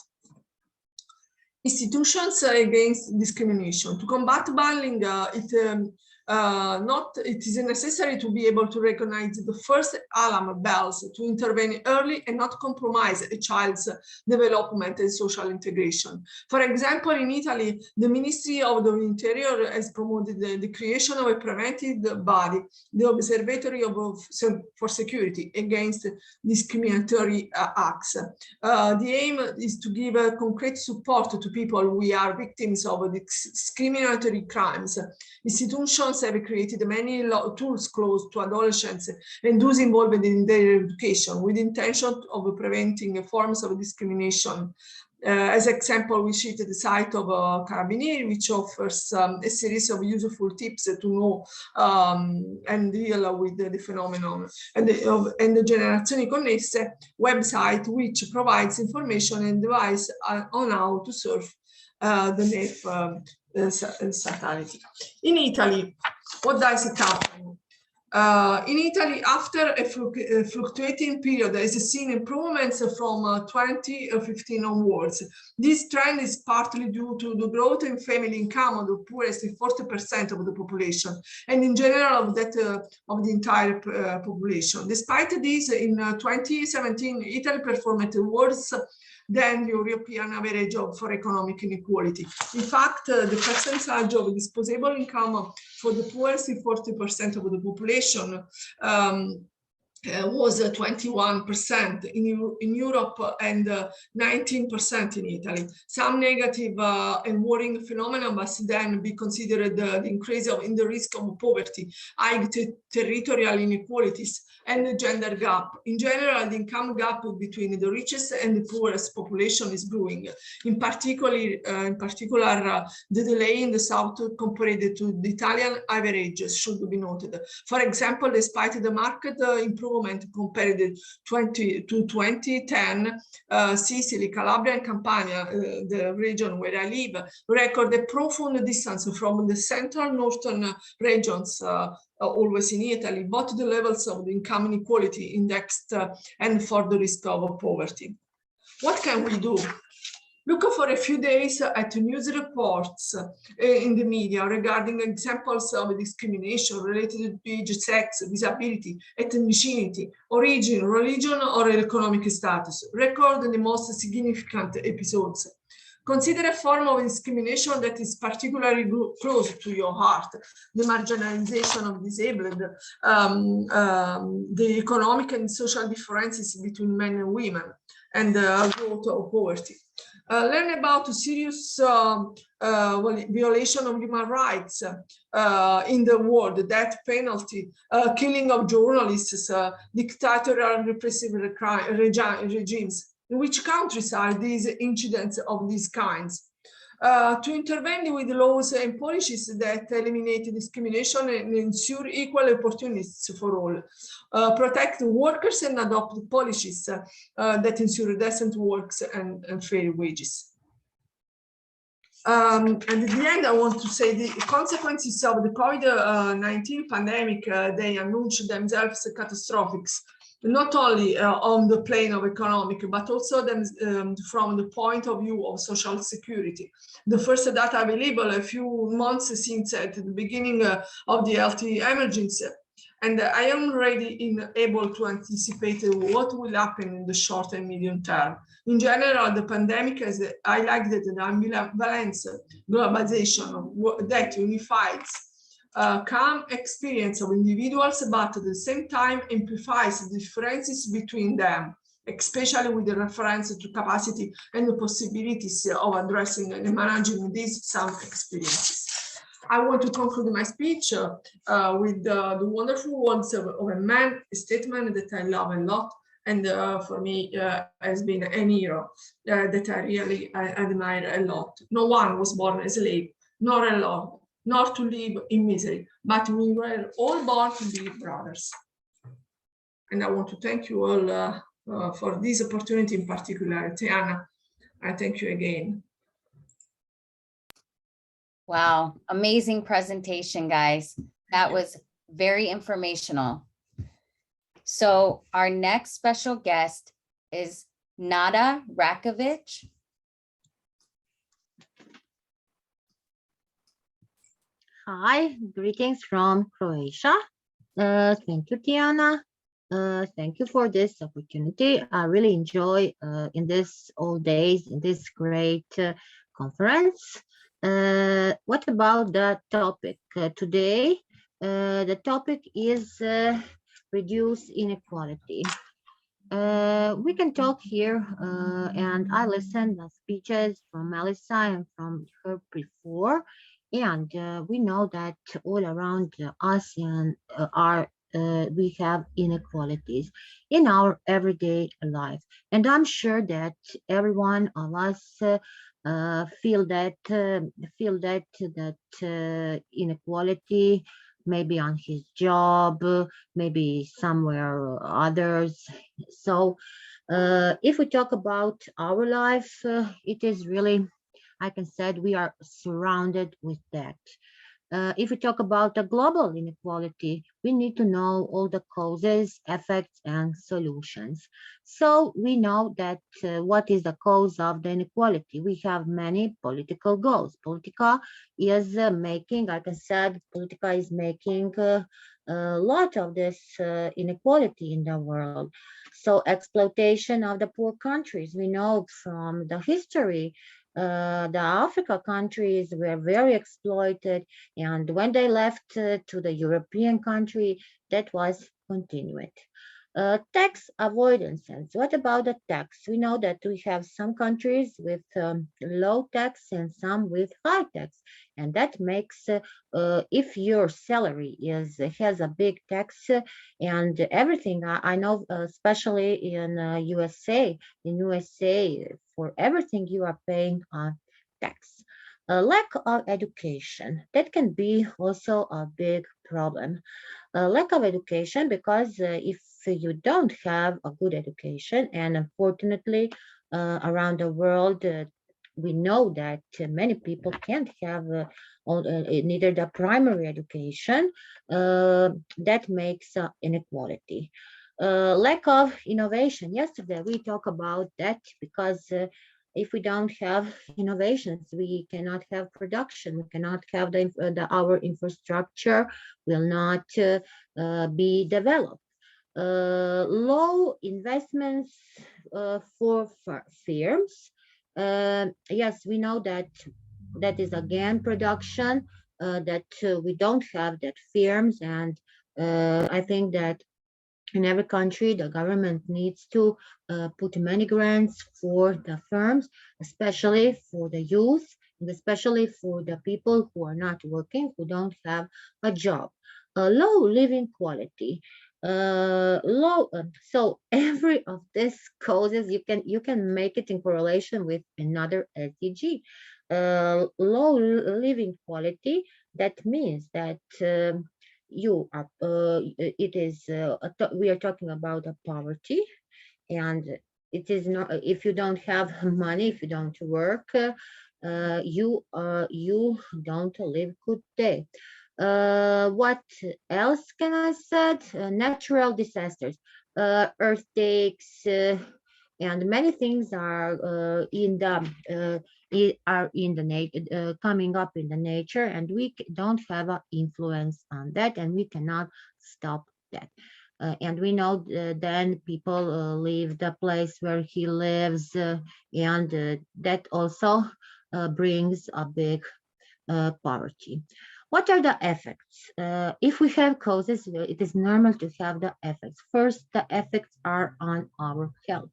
Institutions against discrimination. To combat bullying, it is necessary to be able to recognize the first alarm bells, to intervene early and not compromise a child's development and social integration. For example, in Italy, the Ministry of the Interior has promoted the creation of a preventive body, the Observatory for Security Against Discriminatory Acts. The aim is to give concrete support to people who are victims of discriminatory crimes. Institutions have created many tools close to adolescents and those involved in their education with the intention of preventing forms of discrimination. As example, we cited the site of Carabinieri, which offers a series of useful tips to know and deal with the phenomenon, and the Generazioni Connesse website, which provides information and advice on how to surf the NEF satellite. In Italy, what does it happen? In Italy, after a fluctuating period, there is seen improvements from 2015 onwards. This trend is partly due to the growth in family income of the poorest 40% of the population, and in general of that of the entire population. Despite this, in 2017, Italy performed worse than the European average for economic inequality. In fact, the percentage of disposable income for the poorest 40% of the population was 21% in Europe and 19% in Italy. Some negative and worrying phenomena must then be considered the increase in the risk of poverty, high territorial inequalities, and the gender gap. In general, the income gap between the richest and the poorest population is growing. In particular, the delay in the south compared to the Italian average should be noted. For example, despite the market improvement compared to 2010, Sicily, Calabria, and Campania, the region where I live, record a profound distance from the central northern regions, always in Italy, both the levels of the income inequality indexed and for the risk of poverty. What can we do? Look for a few days at news reports in the media regarding examples of discrimination related to age, sex, disability, ethnicity, origin, religion, or economic status. Record the most significant episodes. Consider a form of discrimination that is particularly close to your heart: the marginalization of disabled, the economic and social differences between men and women, and the growth of poverty. learn about serious violation of human rights in the world, death penalty, killing of journalists, dictatorial and repressive regimes. In which countries are these incidents of these kinds? To intervene with laws and policies that eliminate discrimination and ensure equal opportunities for all, protect workers and adopt policies that ensure decent works and fair wages. And at the end, I want to say the consequences of the COVID-19 pandemic, they announced themselves catastrophic, not only on the plane of economic, but also from the point of view of social security. The first data available a few months since at the beginning of the health emergency. And I am already able to anticipate what will happen in the short and medium term. In general, the pandemic has highlighted the ambivalence, globalization that unifies calm experience of individuals, but at the same time amplifies the differences between them, especially with the reference to capacity and the possibilities of addressing and managing these some experiences. I want to conclude my speech with the wonderful words of a man, a statement that I love a lot, and for me has been a hero that I really admire a lot. No one was born a slave, nor alone, nor to live in misery, but we were all born to be brothers. And I want to thank you all for this opportunity in particular. Tiana, I thank you again. Wow, amazing presentation, guys. That was very informational. So our next special guest is Nada Rakovic. Hi, greetings from Croatia. Thank you, Tiana. Thank you for this opportunity. I really enjoy in this all days in this great conference. What about the topic today? The topic is reduce inequality. We can talk here, and I listened to speeches from Melissa and from her before, and we know that all around us and we have inequalities in our everyday life, and I'm sure that every one of us feel that inequality, maybe on his job, maybe somewhere or others. So if we talk about our life, it is really, I can say, we are surrounded with that. If we talk about the global inequality, we need to know all the causes, effects, and solutions. So we know that what is the cause of the inequality? We have many political goals. Politica is making, like I said, Politica is making a lot of this inequality in the world. So exploitation of the poor countries, we know from the history, the Africa countries were very exploited, and when they left to the European country, that was continued. Tax avoidances. What about the tax? We know that we have some countries with low tax and some with high tax, and that makes if your salary has a big tax and everything. I know, especially in USA. In USA, for everything you are paying tax. A lack of education, that can be also a big problem. A lack of education, because if you don't have a good education, and unfortunately around the world we know that many people can't have neither the primary education, that makes inequality. Lack of innovation. Yesterday we talked about that, because if we don't have innovations, we cannot have production. We cannot have our infrastructure will not be developed. Low investments for firms. Yes, we know that that is again production, that we don't have that firms, and I think that in every country, the government needs to put many grants for the firms, especially for the youth, and especially for the people who are not working, who don't have a job. Low living quality. So every of these causes you can make it in correlation with another SDG. Low living quality, that means that you are it is we are talking about a poverty, and it is not, if you don't have money, if you don't work, you don't live good day. What else can I said? Natural disasters, earthquakes, and many things are in the coming up in the nature, and we don't have an influence on that, and we cannot stop that. And we know then people leave the place where he lives, and that also brings a big poverty. What are the effects? If we have causes, it is normal to have the effects. First, the effects are on our health.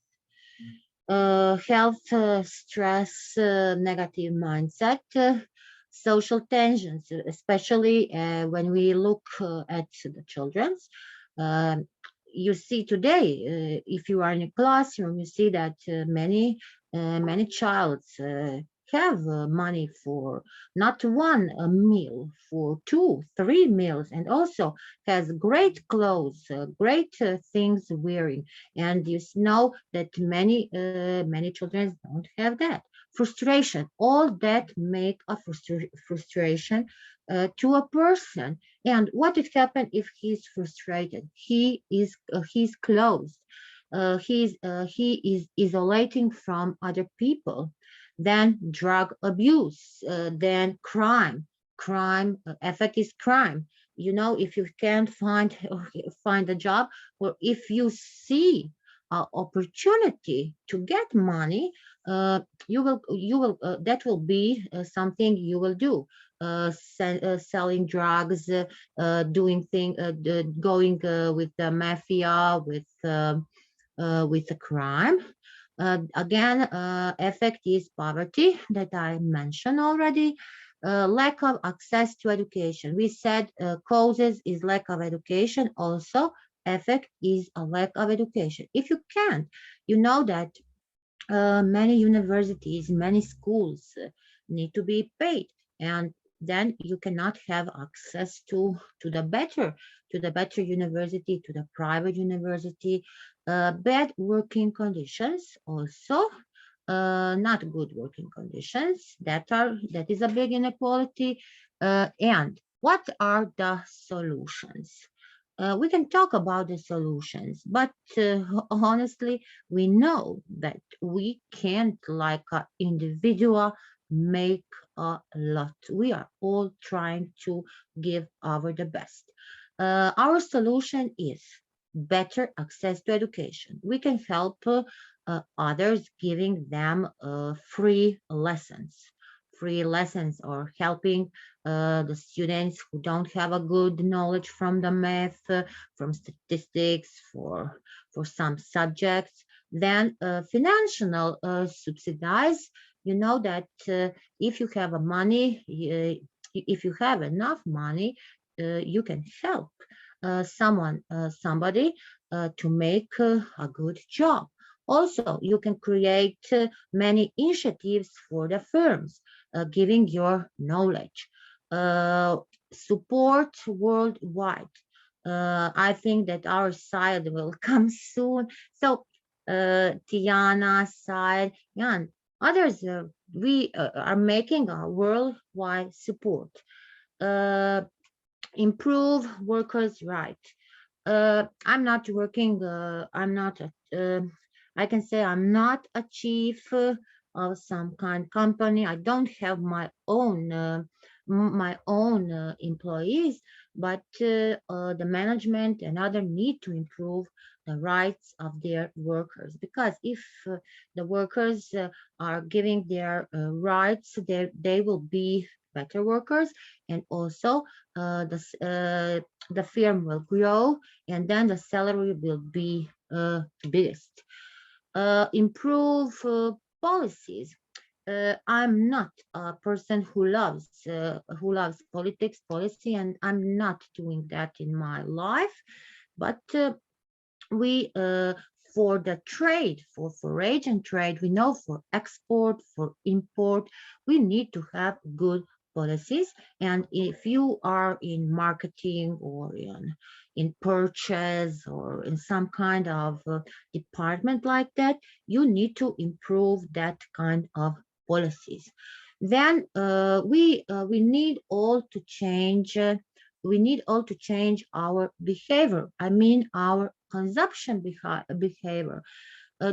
Health, stress, negative mindset, social tensions, especially when we look at the children's. Um, you see today, if you are in a classroom, you see that many childs have money for not one meal, for 2 3 meals, and also has great clothes, great things wearing. And you know that many children don't have that. Frustration, all that make a frustration to a person. And what would happen if he's frustrated? He's closed. He is isolating from other people. Then drug abuse. Then crime. Crime effect is crime. You know, if you can't find a job, or if you see an opportunity to get money, you will that will be something you will do. Selling drugs, doing thing, going with the mafia, with the crime. Again, effect is poverty that I mentioned already. Lack of access to education. We said causes is lack of education. Also, effect is a lack of education. If you can't, you know that many universities, many schools need to be paid, and then you cannot have access to the better university, to the private university. Bad working conditions also. Not good working conditions. That is a big inequality. And what are the solutions? We can talk about the solutions, but honestly, we know that we can't, like an individual, make a lot. We are all trying to give our the best. Our solution is better access to education. We can help others, giving them free lessons, or helping the students who don't have a good knowledge from the math, from statistics, for some subjects. Then financial subsidize. You know that if you have a money, if you have enough money, you can help somebody to make a good job. Also, you can create many initiatives for the firms, giving your knowledge. Support worldwide. I think that our side will come soon. So, Tiana side and others, we are making a worldwide support. Improve workers' right. I'm not working, I can say I'm not a chief of some kind company. I don't have my own employees, but the management and other need to improve the rights of their workers, because if the workers are giving their rights, they will be better workers, and also the firm will grow, and then the salary will be biggest. Improve policies. I'm not a person who loves politics, policy, and I'm not doing that in my life. But we for the trade, for agent trade, we know for export, for import, we need to have good policies. And if you are in marketing or in purchase or in some kind of department like that, you need to improve that kind of policies. Then we need all to change. We need all to change our behavior. I mean, our consumption behavior.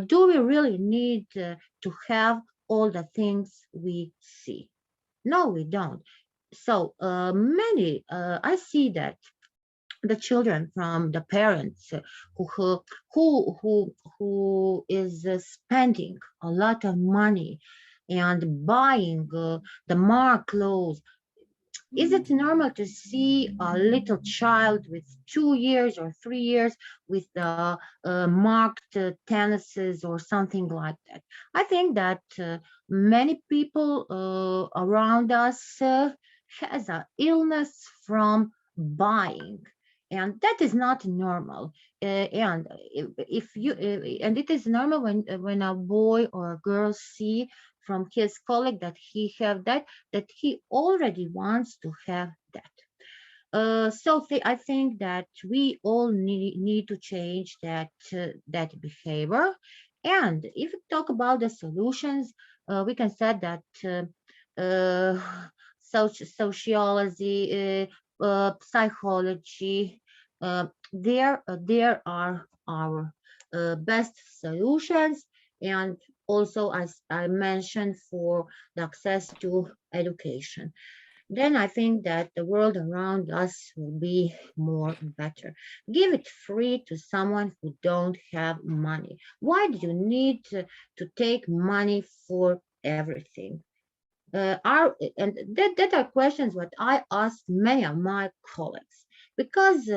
Do we really need to have all the things we see? No, we don't. So I see that the children from the parents who is spending a lot of money and buying the mark clothes. Is it normal to see a little child with 2 years or 3 years with the marked tennises or something like that? I think that many people around us has an illness from buying, and that is not normal. And if you and it is normal when a boy or a girl see from his colleague that he have that he already wants to have that. I think that we all need to change that behavior. And if we talk about the solutions, we can say that sociology, psychology, there are our best solutions. And also, as I mentioned, for the access to education. Then I think that the world around us will be more better. Give it free to someone who don't have money. Why do you need to take money for everything? That are questions what I asked many of my colleagues, because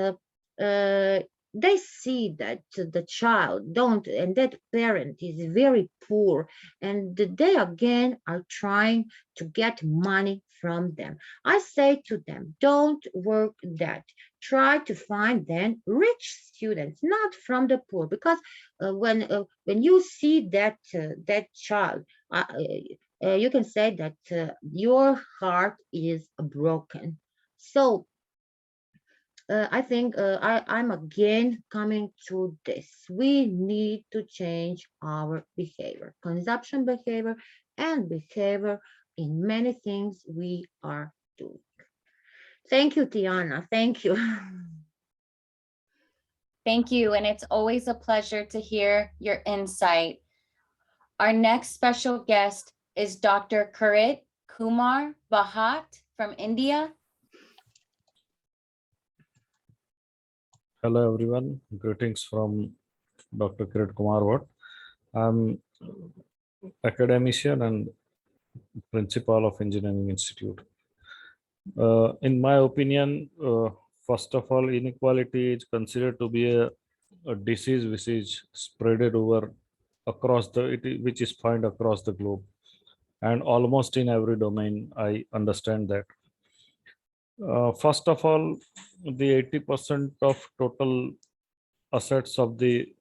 they see that the child don't, and that parent is very poor, and they again are trying to get money from them. I say to them, don't work that. Try to find then rich students, not from the poor, because when you see that child, you can say that your heart is broken. So I think I'm again coming to this. We need to change our behavior, consumption behavior, and behavior in many things we are doing. Thank you, Tiana. Thank you. Thank you, and it's always a pleasure to hear your insight. Our next special guest is Dr. Kirit Kumar Bhatt from India. Hello everyone, greetings from Dr. Kirit Kumar Bhatt. I'm academician and principal of Engineering Institute. In my opinion, first of all, inequality is considered to be a disease which is spreaded over across which is found across the globe, and almost in every domain. I understand that. First of all, the 80% of total assets of the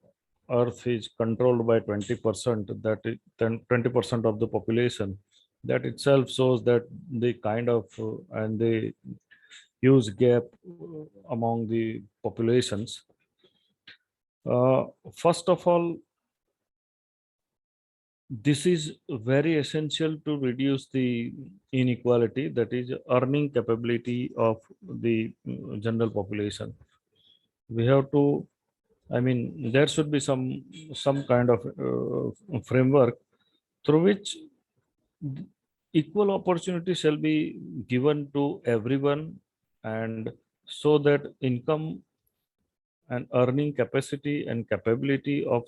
earth is controlled by 20%, that is 20% of the population. That itself shows that the kind of and the huge gap among the populations. First of all, this is very essential to reduce the inequality, that is earning capability of the general population. We have to, I mean, there should be some kind of framework through which equal opportunity shall be given to everyone, and so that income and earning capacity and capability of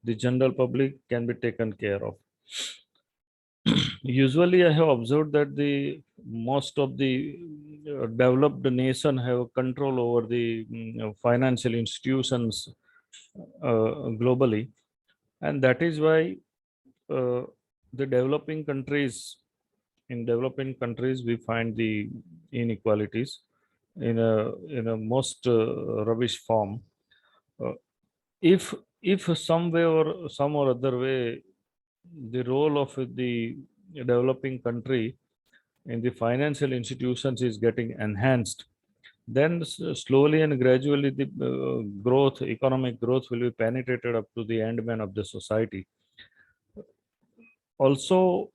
the general public can be taken care of. usually I have observed that the most of the developed nation have control over the financial institutions globally, and that is why uh, the developing countries in developing countries we find the inequalities in a most rubbish form. Uh, if some way or some or other way the role of the developing country in the financial institutions is getting enhanced, then slowly and gradually the economic growth will be penetrated up to the end man of the society. Also,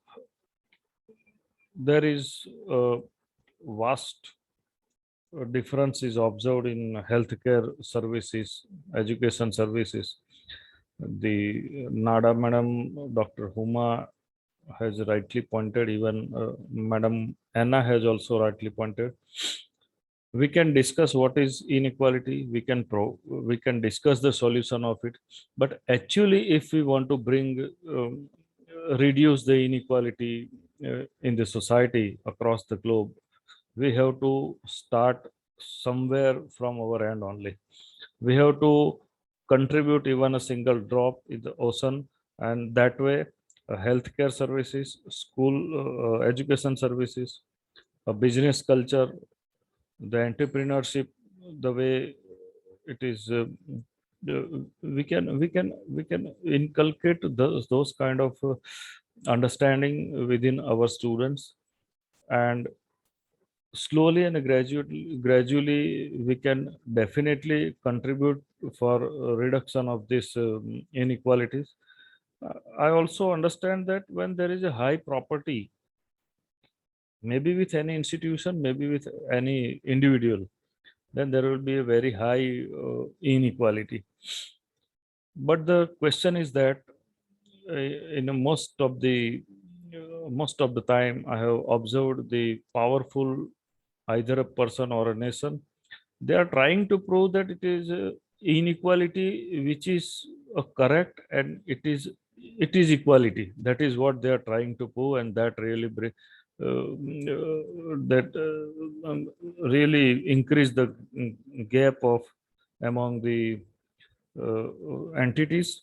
there is a vast difference is observed in healthcare services, education services. The Nada Madam, Dr. Huma has rightly pointed, even Madam Anna has also rightly pointed. We can discuss what is inequality, we can discuss the solution of it, but actually if we want to bring reduce the inequality in the society across the globe, we have to start somewhere from our end only. We have to contribute even a single drop in the ocean, and that way healthcare services, school education services, a business culture, the entrepreneurship, the way it is we can inculcate those kind of understanding within our students, and slowly and gradually we can definitely contribute for reduction of this inequalities. I also understand that when there is a high property, maybe with any institution, maybe with any individual, then there will be a very high inequality. But the question is that in a most of the time I have observed the powerful, either a person or a nation, they are trying to prove that it is inequality which is correct, and it is equality. That is what they are trying to prove, and that really that really increase the gap of among the entities,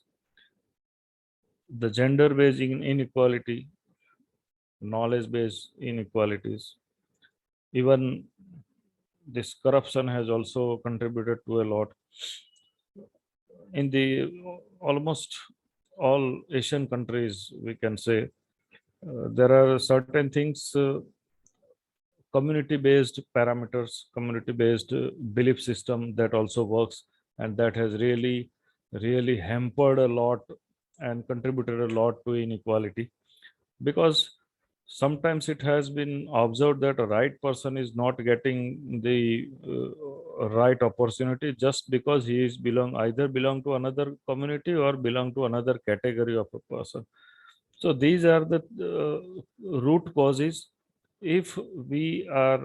the gender based inequality, knowledge based inequalities, even this corruption has also contributed to a lot in the almost all Asian countries. We can say there are certain things, community based parameters, community based belief system that also works, and that has really hampered a lot and contributed a lot to inequality, because sometimes it has been observed that a right person is not getting the right opportunity just because he is either belong to another community or belong to another category of a person. So these are the root causes. If we are,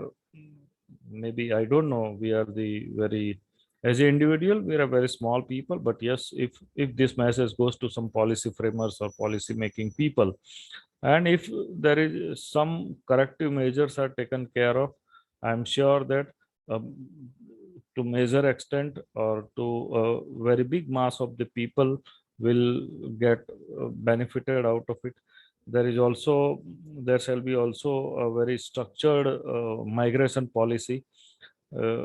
maybe I don't know, we are the very, as an individual we are a very small people, but yes, if this message goes to some policy framers or policy making people, and if there is some corrective measures are taken care of, I'm sure that um, to major extent or to a very big mass of the people will get benefited out of it. There shall be also a very structured migration policy uh,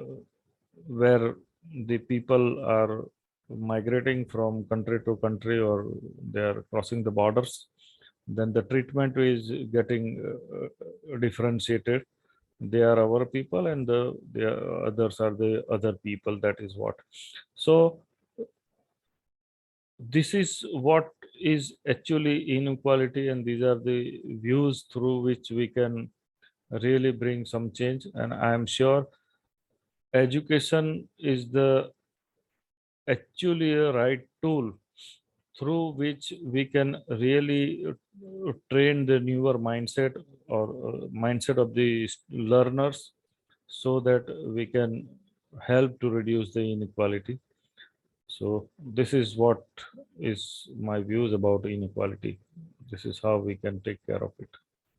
where the people are migrating from country to country, or they are crossing the borders, then the treatment is getting differentiated. They are our people, and the others are the other people. That is what. So this is what is actually inequality, and these are the views through which we can really bring some change. And I am sure education is the actually a right tool through which we can really train the newer mindset or mindset of the learners, so that we can help to reduce the inequality. So this is what is my views about inequality. This is how we can take care of it.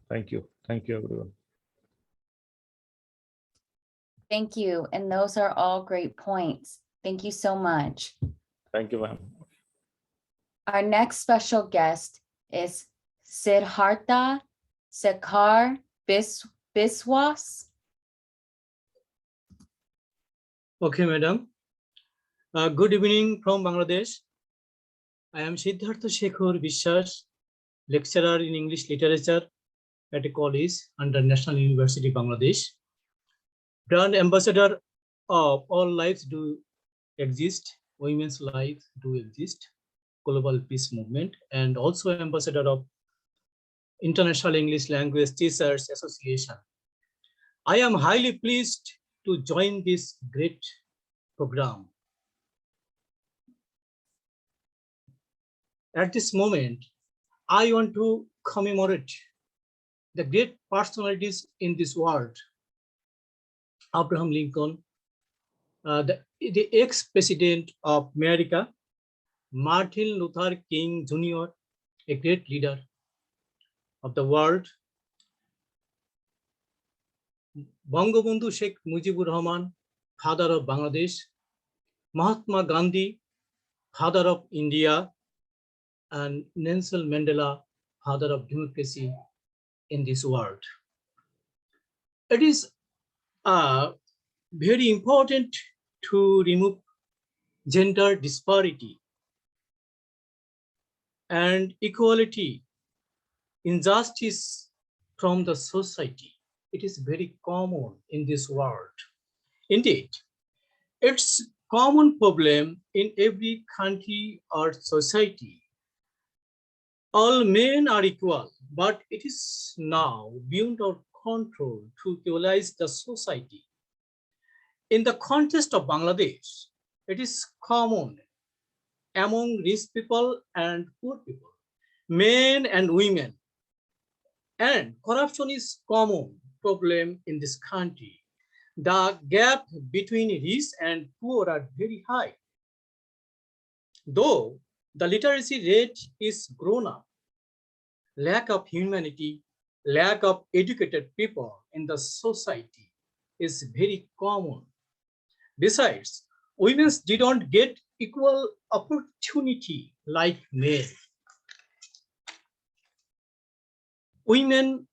Thank you. Thank you, everyone. Thank you. And those are all great points. Thank you so much. Thank you, ma'am. Our next special guest is Siddhartha Sekar Biswas. Okay, madam. Good evening from Bangladesh. I am Siddhartha Shekhar Biswas, lecturer in English literature at a college under National University, Bangladesh. Brand ambassador of All Lives Do Exist, Women's Lives Do Exist, Global Peace Movement, and also ambassador of International English Language Teachers Association. I am highly pleased to join this great program. At this moment, I want to commemorate the great personalities in this world. Abraham Lincoln, the ex-president of America, Martin Luther King Jr., a great leader of the world, Bangabandhu Sheikh Mujibur Rahman, father of Bangladesh, Mahatma Gandhi, father of India, and Nelson Mandela, father of democracy in this world. It is very important to remove gender disparity and equality, injustice from the society. It is very common in this world. Indeed, it's a common problem in every country or society. All men are equal, but it is now beyond our control to equalize the society. In the context of Bangladesh, it is common among rich people and poor people, men and women. And corruption is a common problem in this country. The gap between rich and poor are very high. Though the literacy rate is grown up, lack of humanity, lack of educated people in the society is very common. Besides, women didn't get equal opportunity like men. Women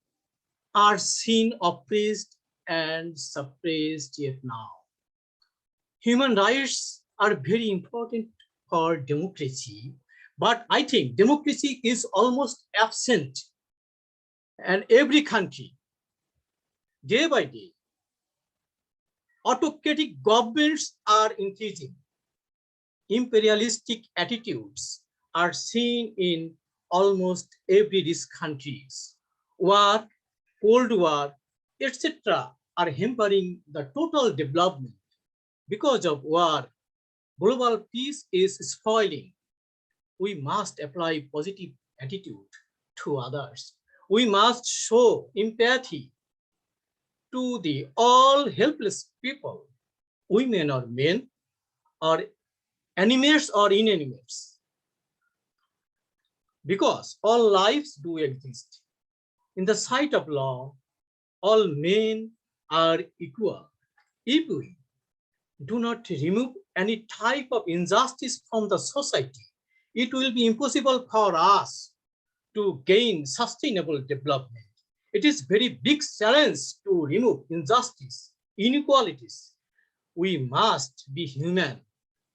are seen oppressed and suppressed yet now. Human rights are very important for democracy, but I think democracy is almost absent in every country. Day by day, autocratic governments are increasing. Imperialistic attitudes are seen in almost every rich countries. War, Cold War, etc. are hampering the total development. Because of war, global peace is spoiling. We must apply positive attitude to others. We must show empathy to the all helpless people, women or men, or animates or inanimates. Because all lives do exist. In the sight of law, all men are equal. If we do not remove any type of injustice from the society, it will be impossible for us to gain sustainable development. It is very big challenge to remove injustice, inequalities. We must be human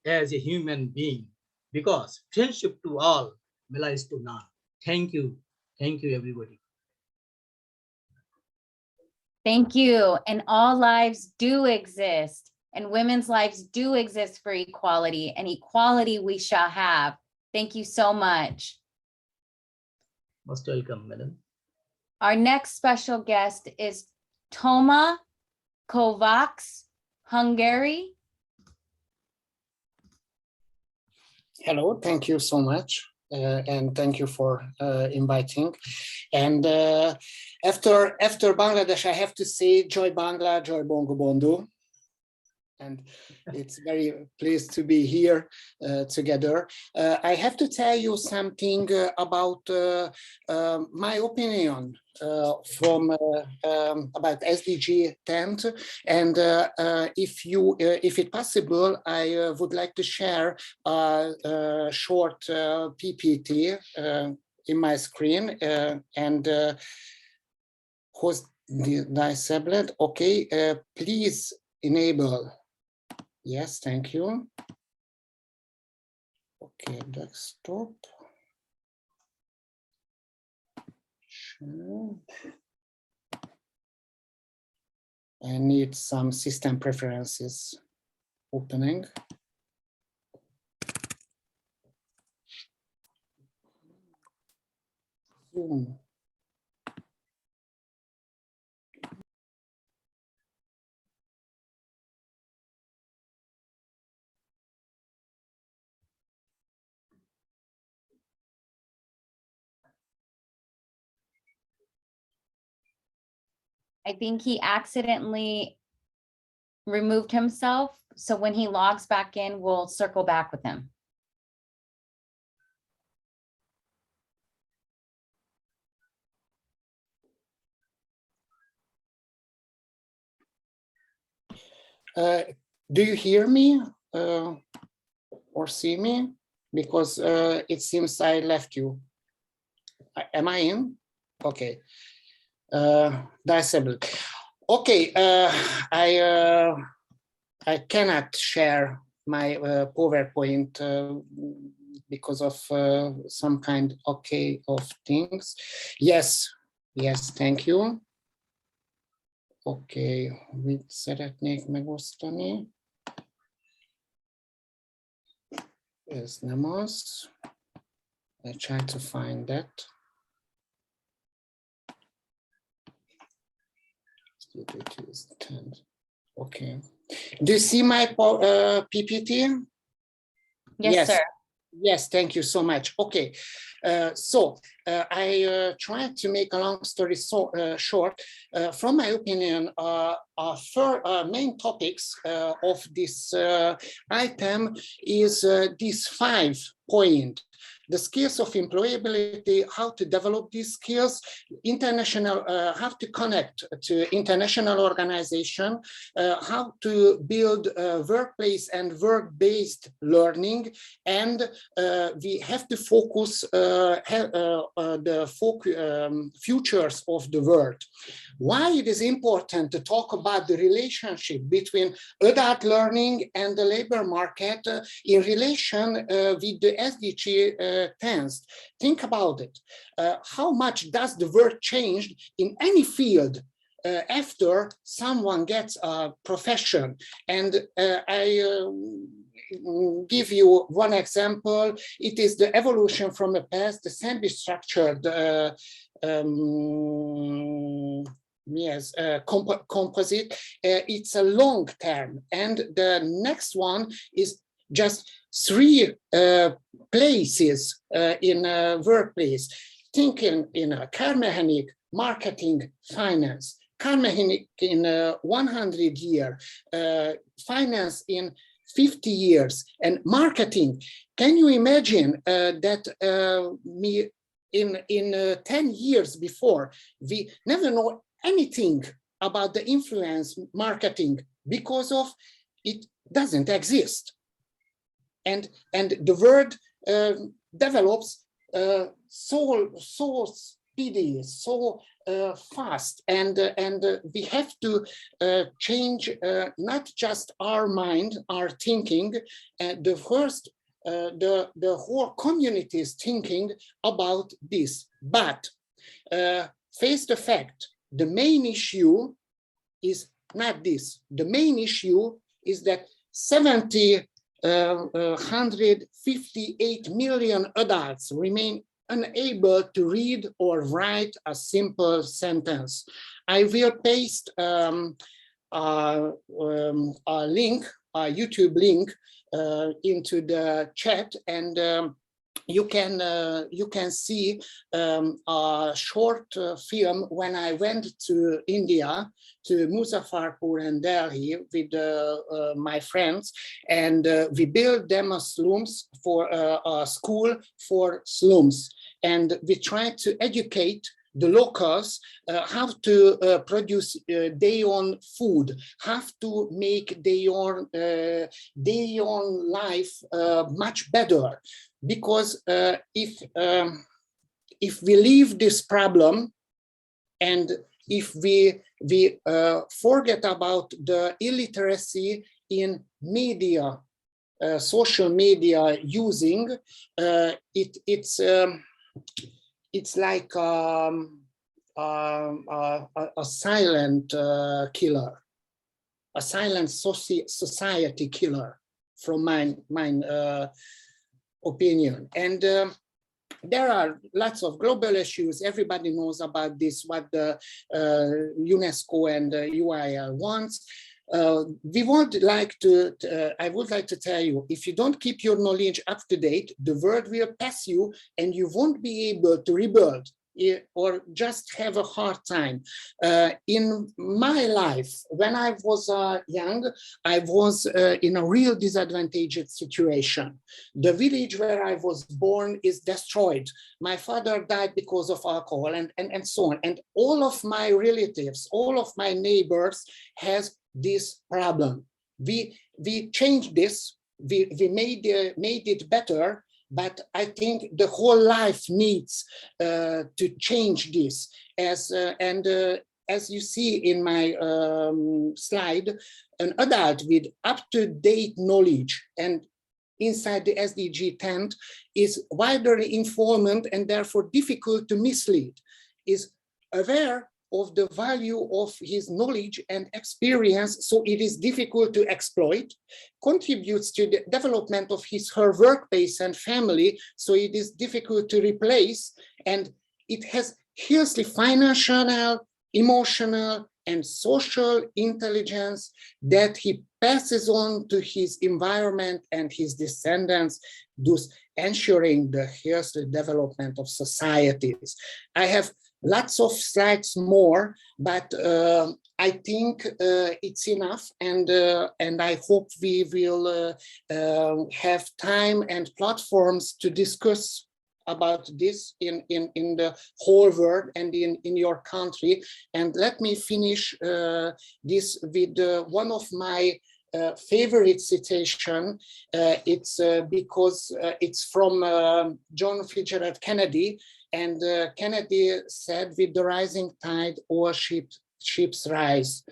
as a human being, because friendship to all, malice to none. Thank you. Thank you, everybody. Thank you. And all lives do exist, and women's lives do exist for equality, and equality we shall have. Thank you so much. Most welcome, madam. Our next special guest is Toma Kovacs, Hungary. Hello, thank you so much. And thank you for inviting. And after Bangladesh, I have to say, Joy Bangla, Joy Bangabandhu. And it's very pleased to be here together. I have to tell you something about my opinion from about SDG 10, and if it's possible, I would like to share a short PPT in my screen and host disabled. Okay, please enable. Yes, thank you. Okay, desktop. Sure. I need some system preferences opening. Zoom. I think he accidentally removed himself. So when he logs back in, we'll circle back with him. Do you hear me or see me? Because it seems I left you. Am I in? Okay. Disabled. Okay, I cannot share my PowerPoint because of some kind of things. Yes, thank you. Okay, mit szeretnék megosztani. Ez nem az. I try to find that. Okay. Do you see my PPT? Yes, sir. Yes, thank you so much. Okay, so I tried to make a long story short. From my opinion, main topics of this item is these 5 points. The skills of employability, how to develop these skills, international, how to connect to international organization, how to build workplace and work-based learning, and we have to focus the futures of the world. Why it is important to talk about the relationship between adult learning and the labor market in relation with the SDG 10. Think about it. How much does the world change in any field after someone gets a profession? And I give you one example. It is the evolution from the past, the sandwich-structured composite. It's a long term, and the next one is just 3 places in a workplace. Thinking in a car mechanic, marketing, finance. Car mechanic in 100 years, finance in 50 years, and marketing. Can you imagine that in 10 years before, we never know anything about the influence marketing because of it doesn't exist. And the world develops so speedy, so fast, and we have to change not just our mind, our thinking. The whole community is thinking about this. But face the fact, the main issue is not this. The main issue is that 158 million adults remain unable to read or write a simple sentence. I will paste a link, a YouTube link into the chat, and you can see a short film when I went to India, to Muzaffarpur and Delhi with my friends, and we built them a slums for a school for slums, and we tried to educate the locals how to produce their own food, how to make their own life much better. Because if we leave this problem, and if we forget about the illiteracy in media, social media using, it's like a silent killer, a silent society killer, from my opinion. And there are lots of global issues. Everybody knows about this, what the UNESCO and UIL wants. We would like to, I would like to tell you, if you don't keep your knowledge up to date, the world will pass you and you won't be able to rebuild, or just have a hard time. In my life, when I was young, I was in a real disadvantaged situation. The village where I was born is destroyed. My father died because of alcohol, and so on. And all of my relatives, all of my neighbors has this problem. We changed this, we made it better, but I think the whole life needs to change this. As you see in my slide, an adult with up-to-date knowledge and inside the SDG tent is widely informed and therefore difficult to mislead, is aware of the value of his knowledge and experience, so it is difficult to exploit, contributes to the development of her workplace and family, so it is difficult to replace, and it has hugely financial, emotional, and social intelligence that he passes on to his environment and his descendants, thus ensuring the healthy development of societies. I have lots of slides more, but I think it's enough, and I hope we will have time and platforms to discuss about this in the whole world and in your country. And let me finish this with one of my favorite citation. It's because it's from John Fitzgerald Kennedy, and Kennedy said, "With the rising tide, all ships rise."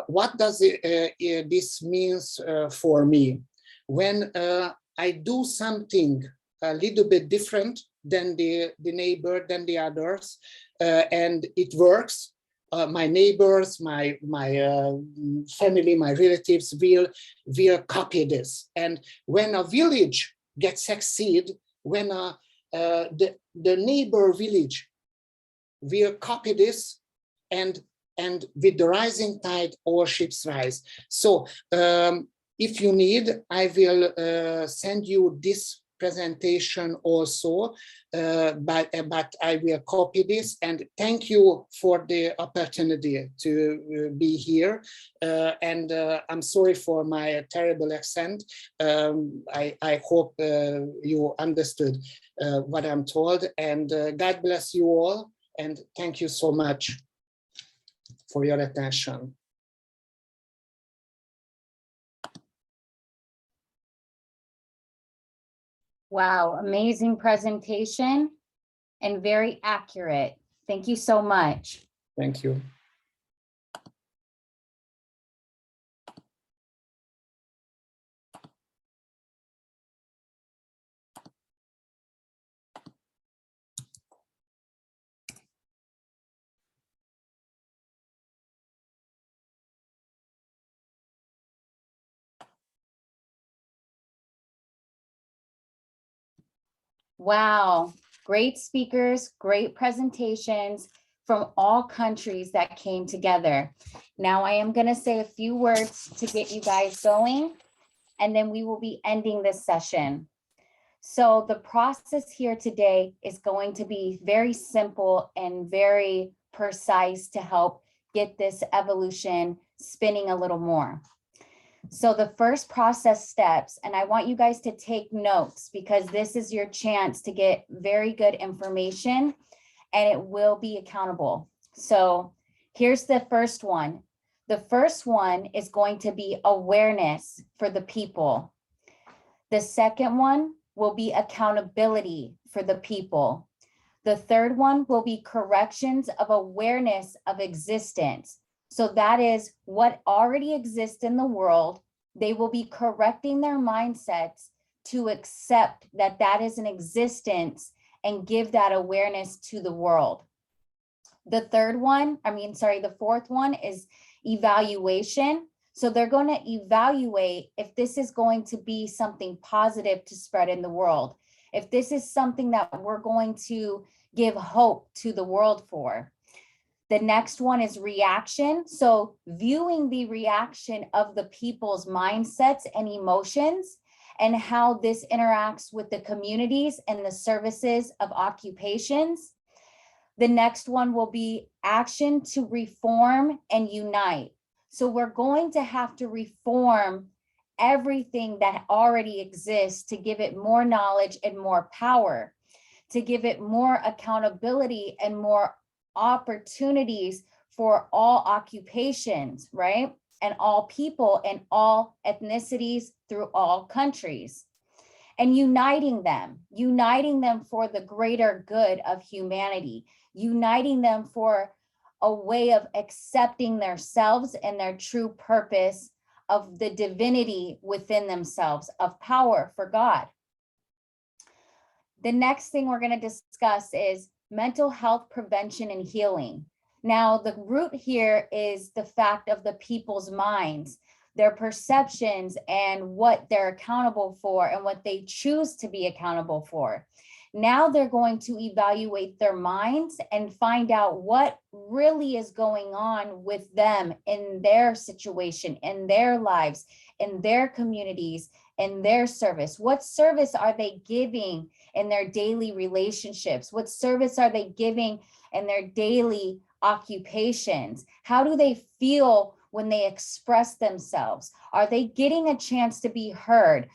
What does this means for me? When I do something a little bit different than the neighbor, than the others, and it works, my neighbors, my family, my relatives will copy this. And when a village gets succeed, when the neighbor village will copy this, and with the rising tide, all ships rise. So if you need, I will send you this presentation also, but I will copy this, and thank you for the opportunity to be here. And I'm sorry for my terrible accent. I hope you understood what I'm told, and God bless you all, and thank you so much for your attention. Wow, amazing presentation and very accurate. Thank you so much. Thank you. Wow, great speakers, great presentations from all countries that came together. Now I am going to say a few words to get you guys going, and then we will be ending this session. So the process here today is going to be very simple and very precise to help get this evolution spinning a little more. So the first process steps, and I want you guys to take notes because this is your chance to get very good information and it will be accountable. So here's the first one. The first one is going to be awareness for the people. The second one will be accountability for the people. The third one will be corrections of awareness of existence. So that is what already exists in the world. They will be correcting their mindsets to accept that that is an existence and give that awareness to the world. The fourth one is evaluation. So they're going to evaluate if this is going to be something positive to spread in the world, if this is something that we're going to give hope to the world for. The next one is reaction. So viewing the reaction of the people's mindsets and emotions and how this interacts with the communities and the services of occupations. The next one will be action to reform and unite. So we're going to have to reform everything that already exists to give it more knowledge and more power, to give it more accountability and more opportunities for all occupations, right? And all people and all ethnicities through all countries. And uniting them for the greater good of humanity, uniting them for a way of accepting themselves and their true purpose of the divinity within themselves, of power for God. The next thing we're going to discuss is mental health prevention and healing. Now, the root here is the fact of the people's minds, their perceptions and what they're accountable for and what they choose to be accountable for. Now they're going to evaluate their minds and find out what really is going on with them in their situation, in their lives, in their communities, in their service. What service are they giving in their daily relationships? What service are they giving in their daily occupations? How do they feel when they express themselves? Are they getting a chance to be heard?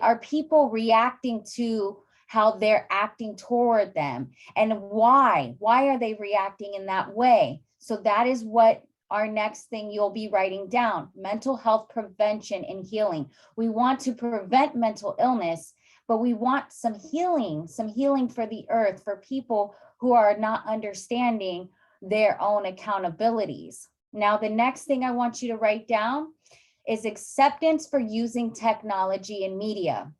Are people reacting to how they're acting toward them? And why? Why are they reacting in that way? So that is what our next thing you'll be writing down: mental health prevention and healing. We want to prevent mental illness, but we want some healing for the earth, for people who are not understanding their own accountabilities. Now, the next thing I want you to write down is acceptance for using technology and media.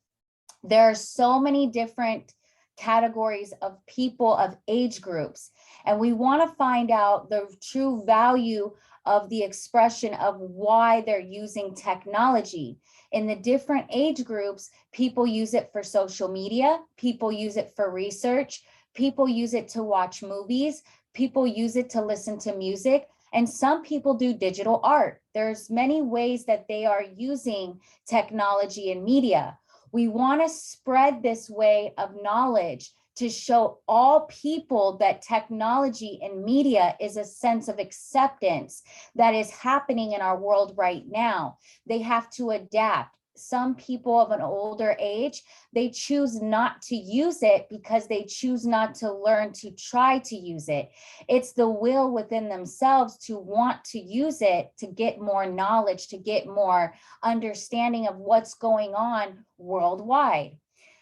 There are so many different categories of people, of age groups, and we want to find out the true value of the expression of why they're using technology. In the different age groups, people use it for social media, people use it for research, people use it to watch movies, people use it to listen to music, and some people do digital art. There's many ways that they are using technology and media. We want to spread this way of knowledge to show all people that technology and media is a sense of acceptance that is happening in our world right now. They have to adapt. Some people of an older age, they choose not to use it because they choose not to learn to try to use it. It's the will within themselves to want to use it, to get more knowledge, to get more understanding of what's going on worldwide.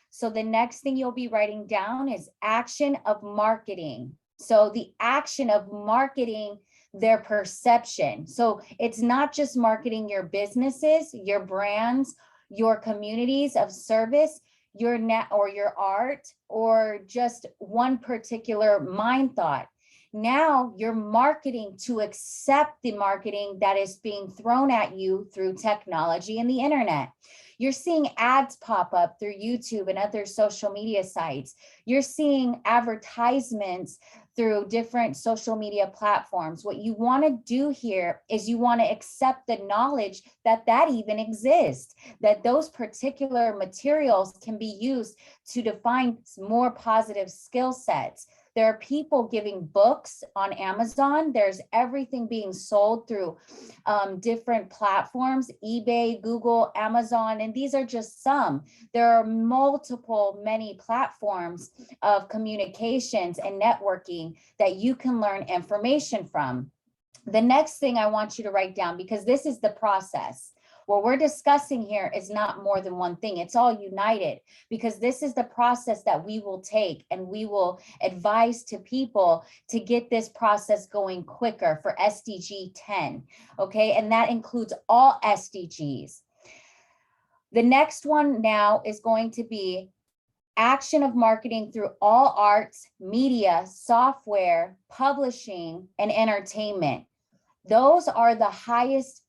So the next thing you'll be writing down is action of marketing. So the action of marketing their perception. So it's not just marketing your businesses, your brands, your communities of service, your net or your art, or just one particular mind thought. Now you're marketing to accept the marketing that is being thrown at you through technology and the internet. You're seeing ads pop up through YouTube and other social media sites. You're seeing advertisements through different social media platforms. What you want to do here is you want to accept the knowledge that that even exists, that those particular materials can be used to define more positive skill sets. There are people giving books on Amazon. There's everything being sold through different platforms, eBay, Google, Amazon, and these are just some. There are many platforms of communications and networking that you can learn information from. The next thing I want you to write down, because this is the process. What we're discussing here is not more than one thing. It's all united, because this is the process that we will take, and we will advise to people to get this process going quicker for SDG 10. Okay, and that includes all SDGs. The next one now is going to be action of marketing through all arts, media, software, publishing, and entertainment. Those are the highest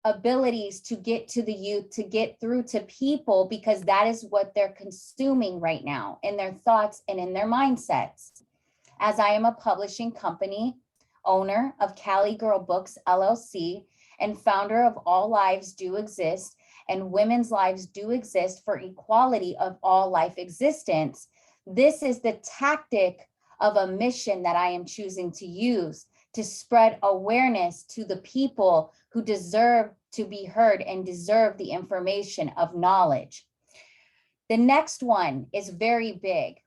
abilities to get to the youth, to get through to people, because that is what they're consuming right now in their thoughts and in their mindsets. As I am a publishing company owner of Cali Girl Books LLC and founder of All Lives Do Exist and Women's Lives Do Exist for equality of all life existence, this is the tactic of a mission that I am choosing to use to spread awareness to the people who deserve to be heard and deserve the information of knowledge. The next one is very big.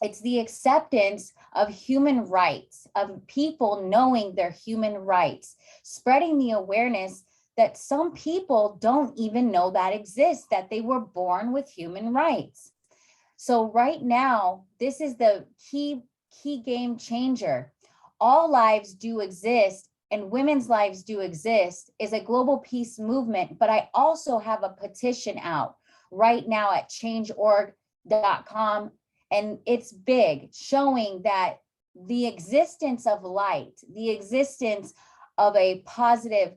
It's the acceptance of human rights, of people knowing their human rights, spreading the awareness that some people don't even know that exists, that they were born with human rights. So right now, this is the key game changer. All lives do exist, and women's lives do exist is a global peace movement, but I also have a petition out right now at changeorg.com, and it's big, showing that the existence of light, the existence of a positive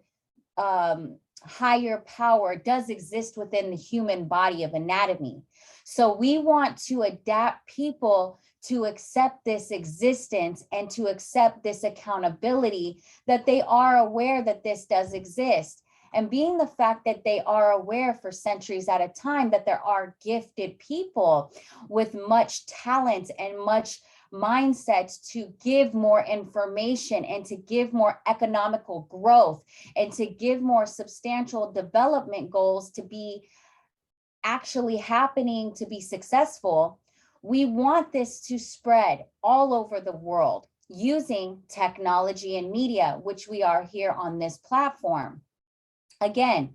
higher power does exist within the human body of anatomy. So we want to adapt people to accept this existence and to accept this accountability, that they are aware that this does exist. And being the fact that they are aware for centuries at a time that there are gifted people with much talent and much mindsets to give more information and to give more economical growth and to give more substantial development goals to be actually happening, to be successful. We want this to spread all over the world using technology and media, which we are here on this platform. Again,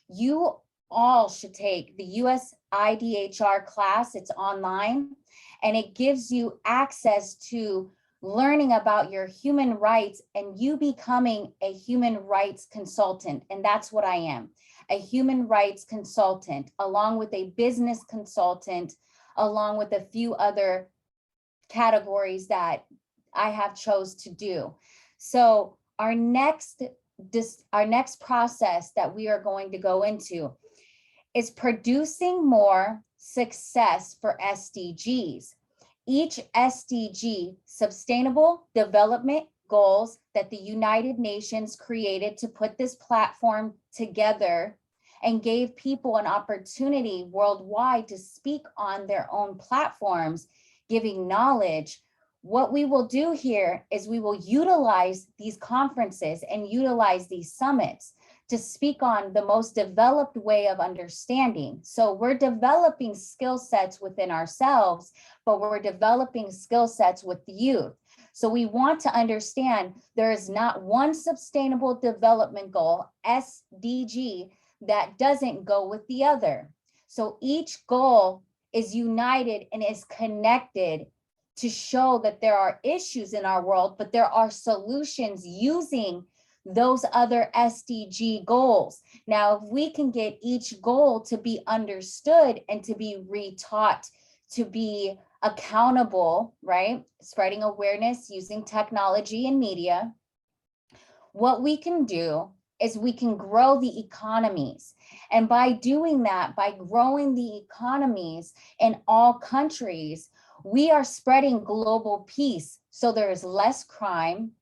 you all should take the US IDHR class. It's online, and it gives you access to learning about your human rights and you becoming a human rights consultant. And that's what I am, a human rights consultant, along with a business consultant, along with a few other categories that I have chose to do. So our next process that we are going to go into is producing more success for SDGs. Each SDG, Sustainable Development Goals, that the United Nations created to put this platform together and gave people an opportunity worldwide to speak on their own platforms, giving knowledge. What we will do here is we will utilize these conferences and utilize these summits to speak on the most developed way of understanding. So we're developing skill sets within ourselves, but we're developing skill sets with the youth. So we want to understand there is not one sustainable development goal, SDG, that doesn't go with the other. So each goal is united and is connected to show that there are issues in our world, but there are solutions using those other SDG goals. Now, if we can get each goal to be understood and to be retaught, to be accountable, right? Spreading awareness using technology and media. What we can do is we can grow the economies. And by doing that, by growing the economies in all countries, we are spreading global peace. So there is less crime,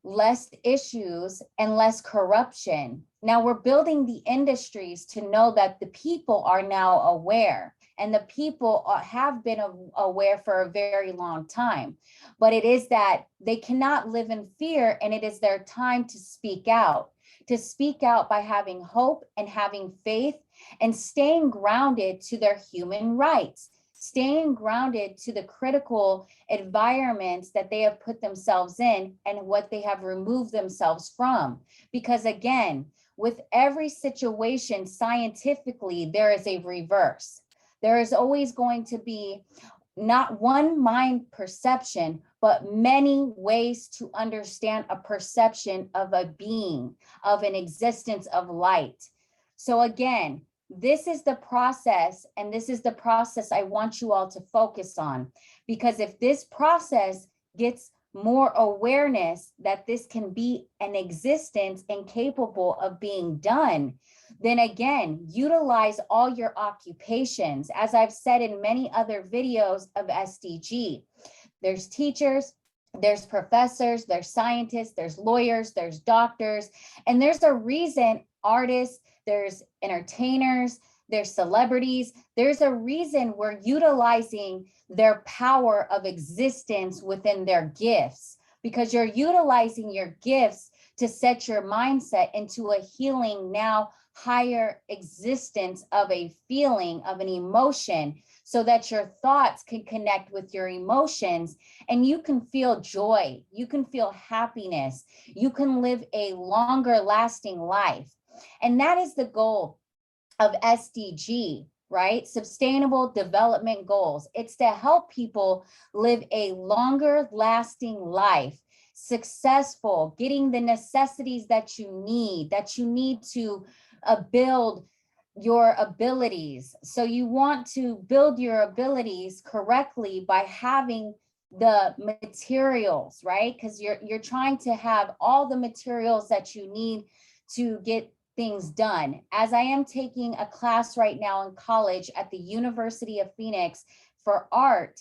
less issues, and less corruption. Now we're building the industries to know that the people are now aware, and the people have been aware for a very long time. But it is that they cannot live in fear, and it is their time to speak out by having hope and having faith and staying grounded to their human rights, staying grounded to the critical environments that they have put themselves in and what they have removed themselves from. Because again, with every situation scientifically, there is a reverse. There is always going to be not one mind perception, but many ways to understand a perception of a being, of an existence of light. So again, this is the process, and this is the process I want you all to focus on, because if this process gets more awareness that this can be an existence and capable of being done, then again, utilize all your occupations. As I've said in many other videos of SDG, there's teachers, there's professors, there's scientists, there's lawyers, there's doctors, and there's a reason artists, there's entertainers, there's celebrities. There's a reason we're utilizing their power of existence within their gifts, because you're utilizing your gifts to set your mindset into a healing, now higher existence of a feeling, of an emotion, so that your thoughts can connect with your emotions and you can feel joy, you can feel happiness, you can live a longer lasting life. And that is the goal of SDG, right? Sustainable Development Goals. It's to help people live a longer lasting life, successful, getting the necessities that you need to build your abilities. So you want to build your abilities correctly by having the materials, right? Because you're trying to have all the materials that you need to get things done. As I am taking a class right now in college at the University of Phoenix for art,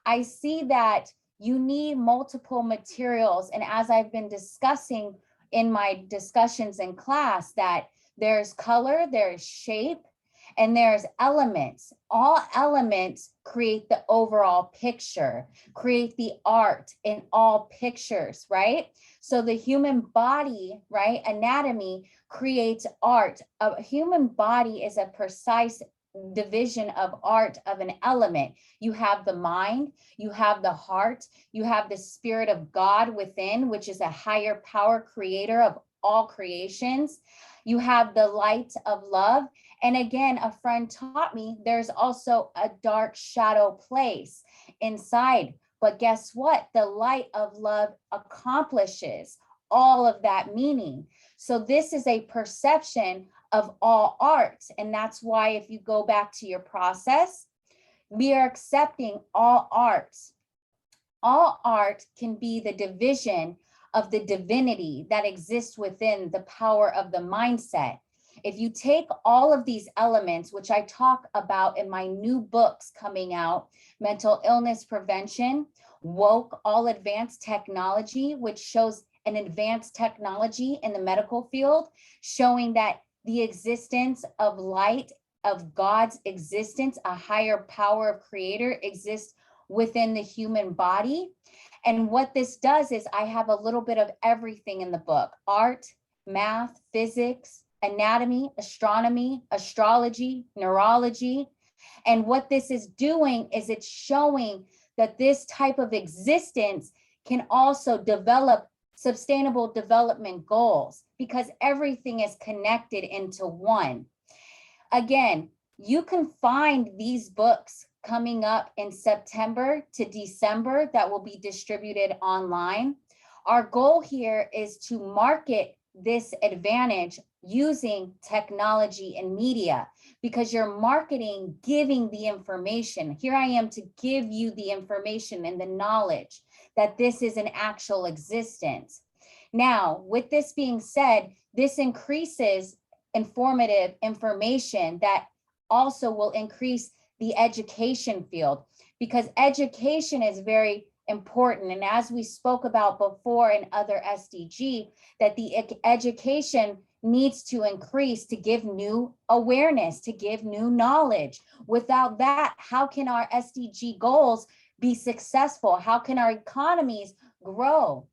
I see that you need multiple materials. And as I've been discussing in my discussions in class, that there's color, there's shape, and there's elements. All elements create the overall picture, create the art in all pictures, right? So the human body, right, anatomy creates art. A human body is a precise division of art of an element. You have the mind, you have the heart, you have the spirit of God within, which is a higher power creator of all creations. You have the light of love. And again, a friend taught me there's also a dark shadow place inside. But guess what? The light of love accomplishes all of that meaning. So this is a perception of all art. And that's why if you go back to your process, we are accepting all arts. All art can be the division of the divinity that exists within the power of the mindset. If you take all of these elements, which I talk about in my new books coming out, Mental Illness Prevention, Woke, All Advanced Technology, which shows an advanced technology in the medical field, showing that the existence of light, of God's existence, a higher power of creator exists within the human body. And what this does is I have a little bit of everything in the book: art, math, physics, anatomy, astronomy, astrology, neurology. And what this is doing is it's showing that this type of existence can also develop sustainable development goals, because everything is connected into one. Again, you can find these books coming up in September to December that will be distributed online. Our goal here is to market this advantage using technology and media, because you're marketing, giving the information. Here I am to give you the information and the knowledge that this is an actual existence. Now, with this being said, this increases informative information that also will increase the education field, because education is very important. And as we spoke about before in other SDG, that the education needs to increase to give new awareness, to give new knowledge. Without that, how can our SDG goals be successful? How can our economies grow?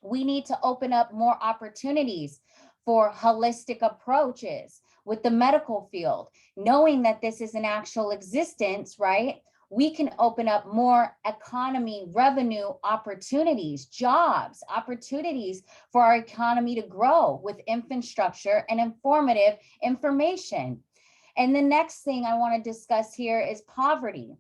We need to open up more opportunities for holistic approaches with the medical field, knowing that this is an actual existence, right? We can open up more economy, revenue opportunities, jobs, opportunities for our economy to grow with infrastructure and informative information. And the next thing I want to discuss here is poverty.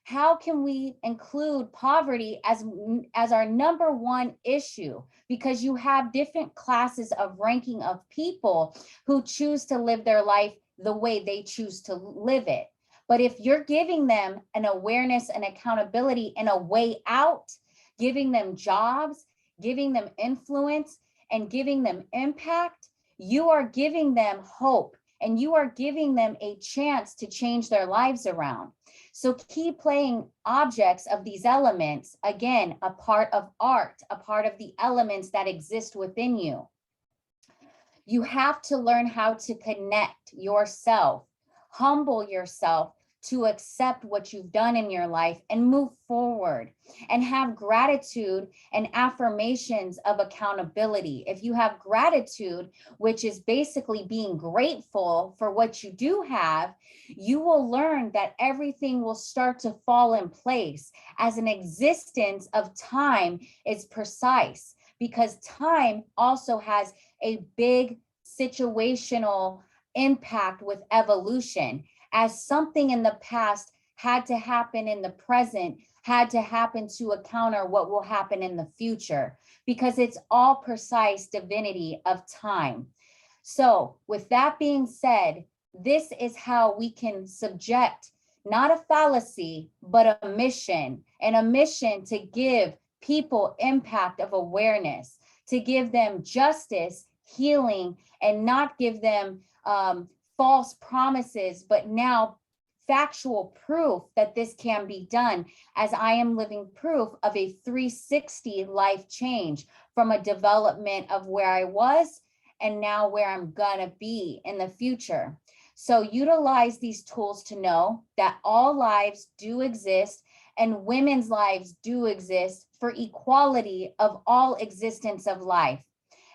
How can we include poverty as our number one issue? Because you have different classes of ranking of people who choose to live their life the way they choose to live it. But if you're giving them an awareness and accountability and a way out, giving them jobs, giving them influence, and giving them impact, you are giving them hope, and you are giving them a chance to change their lives around. So key playing objects of these elements, again, a part of art, a part of the elements that exist within you. You have to learn how to connect yourself, humble yourself to accept what you've done in your life and move forward, and have gratitude and affirmations of accountability. If you have gratitude, which is basically being grateful for what you do have, you will learn that everything will start to fall in place, as an existence of time is precise, because time also has a big situational impact with evolution. As something in the past had to happen in the present, had to happen to encounter what will happen in the future, because it's all precise divinity of time. So with that being said, this is how we can subject not a fallacy, but a mission, and a mission to give people impact of awareness, to give them justice, healing, and not give them false promises, but now factual proof that this can be done, as I am living proof of a 360 life change from a development of where I was and now where I'm gonna be in the future. So utilize these tools to know that all lives do exist, and women's lives do exist, for equality of all existence of life.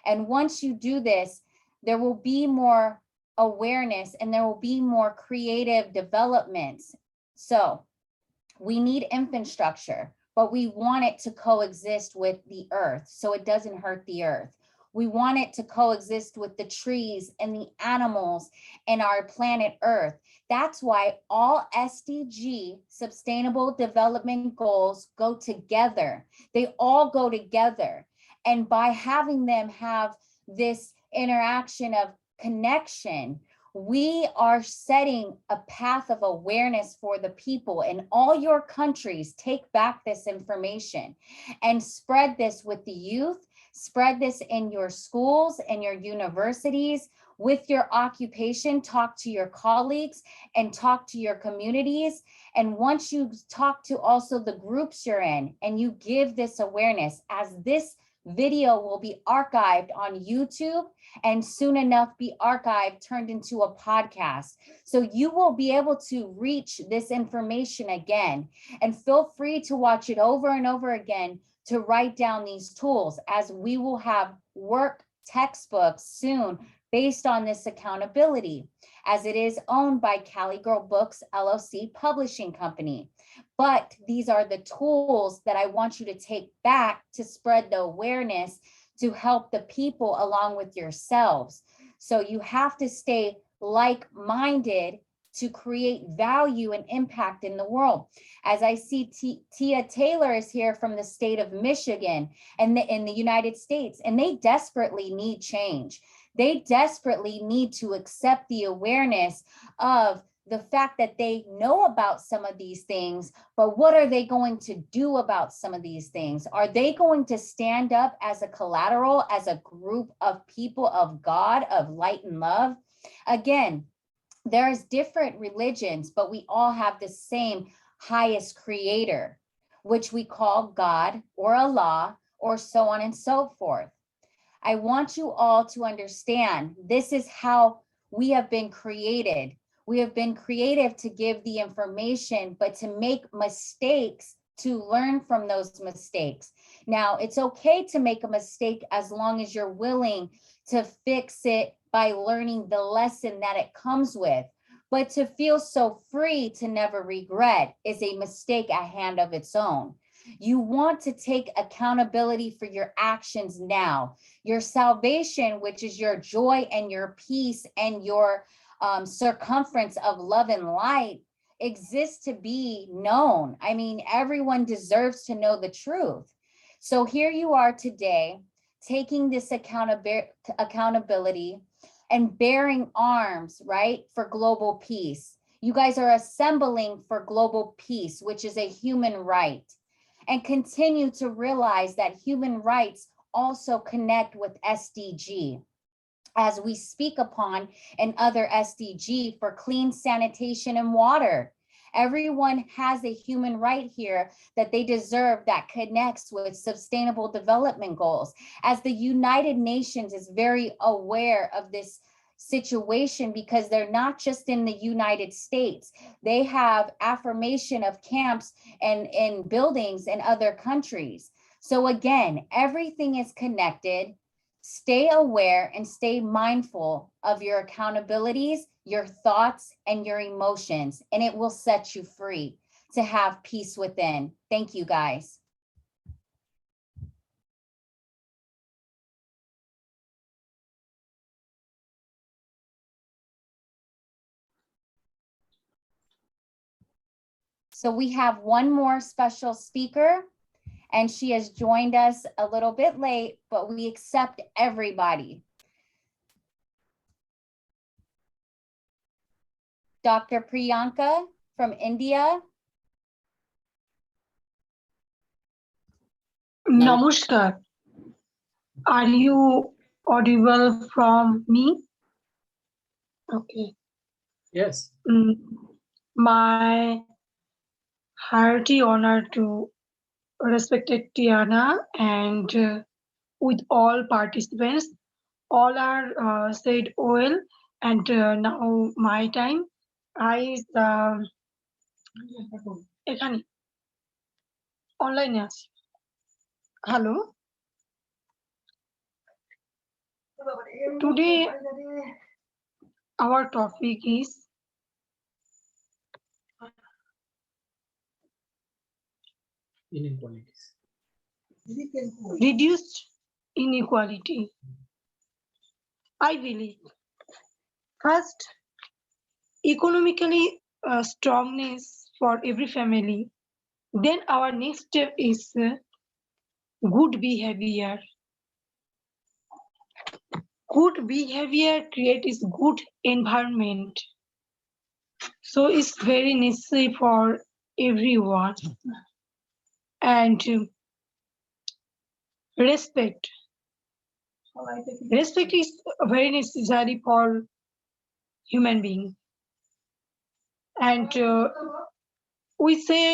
And once you do this, there will be more awareness and there will be more creative developments. So we need infrastructure, but we want it to coexist with the earth so it doesn't hurt the earth. We want it to coexist with the trees and the animals and our planet Earth. That's why all SDG, Sustainable Development Goals, go together. They all go together. And by having them have this interaction of connection, we are setting a path of awareness for the people in all your countries. Take back this information and spread this with the youth, spread this in your schools and your universities, with your occupation. Talk to your colleagues and talk to your communities. And once you talk to also the groups you're in and you give this awareness, as this video will be archived on YouTube and soon enough be archived, turned into a podcast. So you will be able to reach this information again, and feel free to watch it over and over again to write down these tools, as we will have work textbooks soon based on this accountability, as it is owned by Cali Girl Books LLC Publishing Company. But these are the tools that I want you to take back to spread the awareness, to help the people along with yourselves. So you have to stay like-minded to create value and impact in the world. As I see Tia Taylor is here from the state of Michigan and in the United States, and they desperately need change. They desperately need to accept the awareness of the fact that they know about some of these things, but what are they going to do about some of these things? Are they going to stand up as a collateral, as a group of people of God, of light and love? Again, there's different religions, but we all have the same highest creator, which we call God or Allah, or so on and so forth. I want you all to understand this is how we have been created. We have been creative to give the information, but to make mistakes, to learn from those mistakes. Now, it's okay to make a mistake as long as you're willing to fix it by learning the lesson that it comes with. But to feel so free to never regret is a mistake at hand of its own. You want to take accountability for your actions now. Your salvation, which is your joy and your peace and your circumference of love and light, exists to be known. I mean, everyone deserves to know the truth. So here you are today, taking this accountability and bearing arms, right, for global peace. You guys are assembling for global peace, which is a human right, and continue to realize that human rights also connect with SDG, as we speak upon in other SDG for clean sanitation and water. Everyone has a human right here that they deserve that connects with sustainable development goals. As the United Nations is very aware of this situation, because they're not just in the United States, they have affirmation of camps and in buildings in other countries. So again, everything is connected. Stay aware and stay mindful of your accountabilities, your thoughts, and your emotions, and it will set you free to have peace within. Thank you, guys. So we have one more special speaker, and she has joined us a little bit late, but we accept everybody. Dr. Priyanka from India. Namaskar. Are you audible from me? Okay. Yes. My hearty honor to respected Tiana and with all participants. All are said well, and now my time. এখানে অনলাইনে আছি। Hello. Today our topic is Inequalities. Reduced inequality. I believe first, economically strongness for every family. Then our next step is good behavior. Good behavior creates good environment. So it's very necessary for everyone. And respect. Respect is very necessary for human being. And we say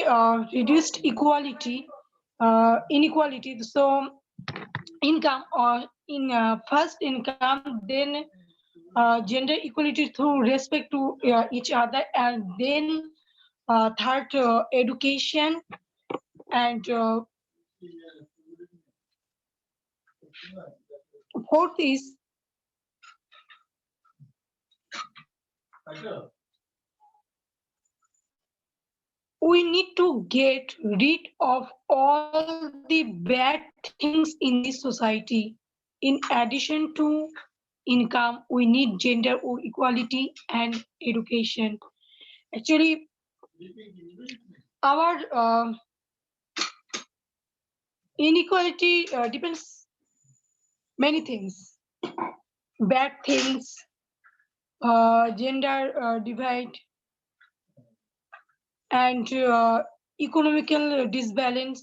reduced inequality. So income or in first income, then gender equality through respect to each other, and then third education, and fourth is we need to get rid of all the bad things in this society. In addition to income, we need gender equality and education. Actually, our inequality depends many things, bad things, gender divide, and economical disbalance.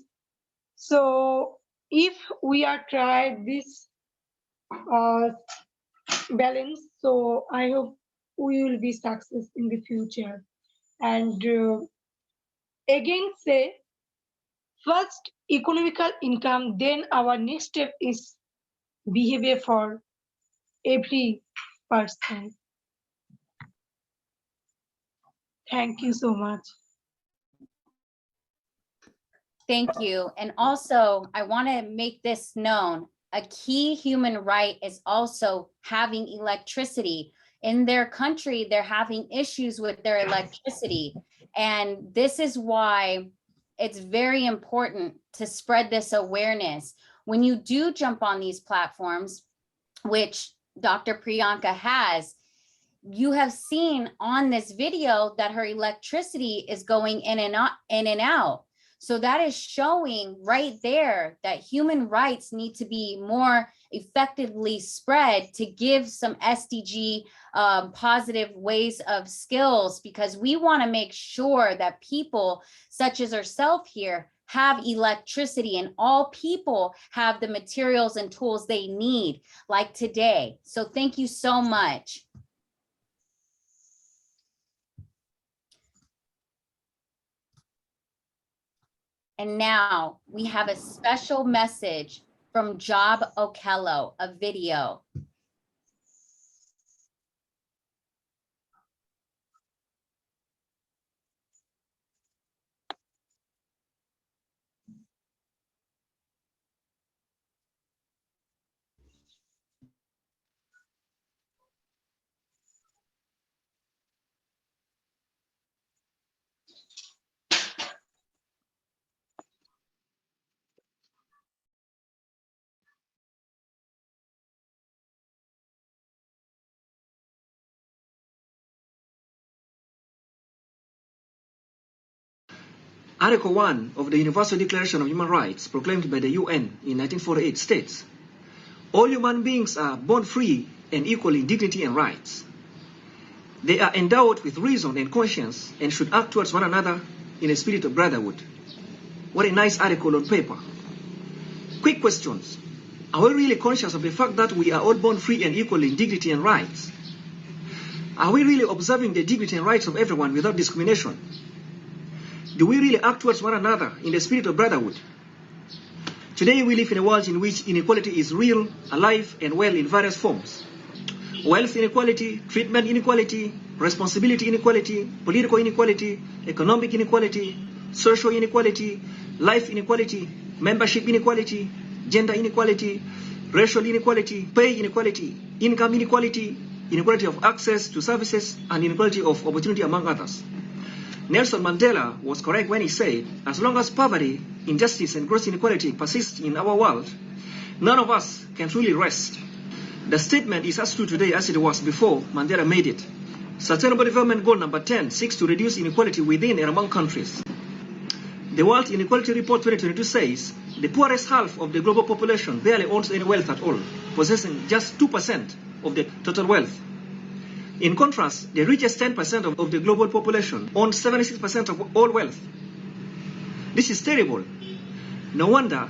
So if we are tried this balance, so I hope we will be success in the future. And again say, first economical income, then our next step is behavior for every person. Thank you so much. Thank you. And also, I want to make this known. A key human right is also having electricity. In their country, they're having issues with their electricity. And this is why it's very important to spread this awareness. When you do jump on these platforms, which Dr. Priyanka has, you have seen on this video that her electricity is going in and out. So that is showing right there that human rights need to be more effectively spread to give some SDG positive ways of skills, because we want to make sure that people such as herself here have electricity and all people have the materials and tools they need, like today. So thank you so much. And now we have a special message from Job Okello, a video. Article 1 of the Universal Declaration of Human Rights, proclaimed by the UN in 1948, states, all human beings are born free and equal in dignity and rights. They are endowed with reason and conscience and should act towards one another in a spirit of brotherhood. What a nice article on paper. Quick questions. Are we really conscious of the fact that we are all born free and equal in dignity and rights? Are we really observing the dignity and rights of everyone without discrimination? Do we really act towards one another in the spirit of brotherhood? Today we live in a world in which inequality is real, alive, and well in various forms. Wealth inequality, treatment inequality, responsibility inequality, political inequality, economic inequality, social inequality, life inequality, membership inequality, gender inequality, racial inequality, pay inequality, income inequality, inequality of access to services, and inequality of opportunity, among others. Nelson Mandela was correct when he said, as long as poverty, injustice, and gross inequality persist in our world, none of us can truly rest. The statement is as true today as it was before Mandela made it. Sustainable Development Goal number 10 seeks to reduce inequality within and among countries. The World Inequality Report 2022 says the poorest half of the global population barely owns any wealth at all, possessing just 2% of the total wealth. In contrast, the richest 10% of the global population owns 76% of all wealth. This is terrible. No wonder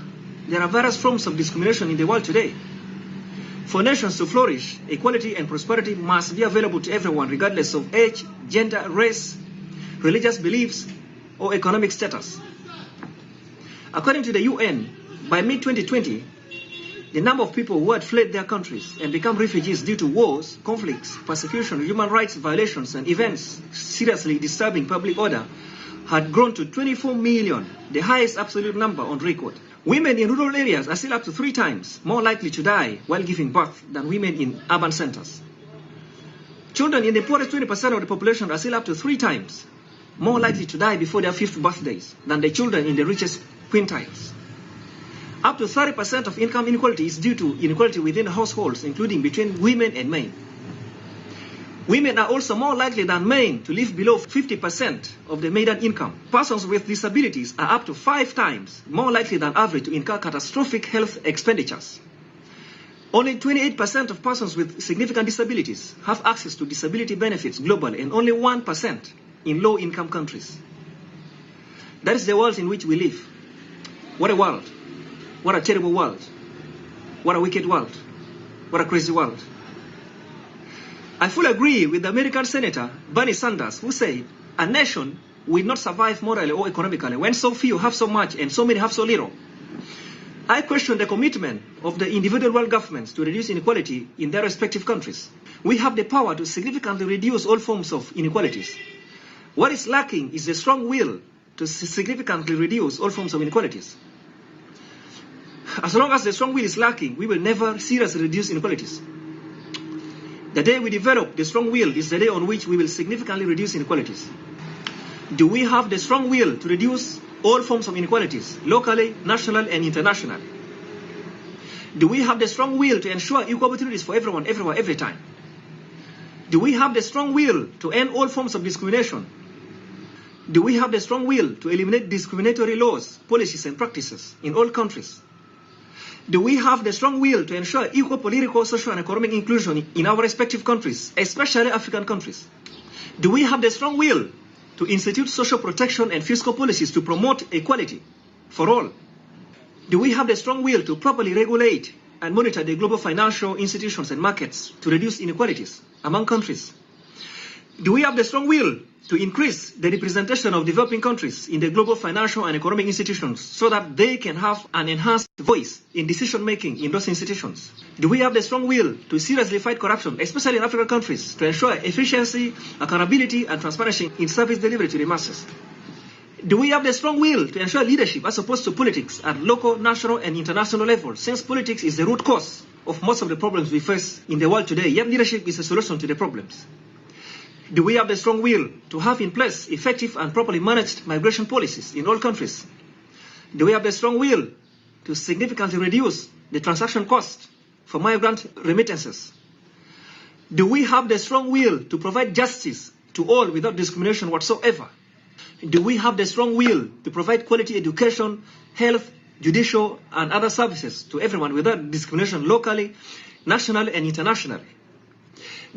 there are various forms of discrimination in the world today. For nations to flourish, equality and prosperity must be available to everyone, regardless of age, gender, race, religious beliefs, or economic status. According to the UN, by mid-2020, the number of people who had fled their countries and become refugees due to wars, conflicts, persecution, human rights violations, and events seriously disturbing public order had grown to 24 million, the highest absolute number on record. Women in rural areas are still up to 3 times more likely to die while giving birth than women in urban centers. Children in the poorest 20% of the population are still up to 3 times more likely to die before their 5th birthdays than the children in the richest quintiles. Up to 30% of income inequality is due to inequality within households, including between women and men. Women are also more likely than men to live below 50% of the median income. Persons with disabilities are up to 5 times more likely than average to incur catastrophic health expenditures. Only 28% of persons with significant disabilities have access to disability benefits globally, and only 1% in low-income countries. That is the world in which we live. What a world. What a terrible world. What a wicked world. What a crazy world. I fully agree with the American Senator Bernie Sanders, who said a nation will not survive morally or economically when so few have so much and so many have so little. I question the commitment of the individual world governments to reduce inequality in their respective countries. We have the power to significantly reduce all forms of inequalities. What is lacking is the strong will to significantly reduce all forms of inequalities. As long as the strong will is lacking, we will never seriously reduce inequalities. The day we develop the strong will is the day on which we will significantly reduce inequalities. Do we have the strong will to reduce all forms of inequalities, locally, national, and international? Do we have the strong will to ensure equal opportunities for everyone, everywhere, every time? Do we have the strong will to end all forms of discrimination? Do we have the strong will to eliminate discriminatory laws, policies, and practices in all countries? Do we have the strong will to ensure equal political, social, and economic inclusion in our respective countries, especially African countries? Do we have the strong will to institute social protection and fiscal policies to promote equality for all? Do we have the strong will to properly regulate and monitor the global financial institutions and markets to reduce inequalities among countries? Do we have the strong will to increase the representation of developing countries in the global financial and economic institutions so that they can have an enhanced voice in decision-making in those institutions? Do we have the strong will to seriously fight corruption, especially in African countries, to ensure efficiency, accountability, and transparency in service delivery to the masses? Do we have the strong will to ensure leadership as opposed to politics at local, national, and international levels, since politics is the root cause of most of the problems we face in the world today, yet leadership is a solution to the problems? Do we have the strong will to have in place effective and properly managed migration policies in all countries? Do we have the strong will to significantly reduce the transaction cost for migrant remittances? Do we have the strong will to provide justice to all without discrimination whatsoever? Do we have the strong will to provide quality education, health, judicial, and other services to everyone without discrimination locally, nationally, and internationally?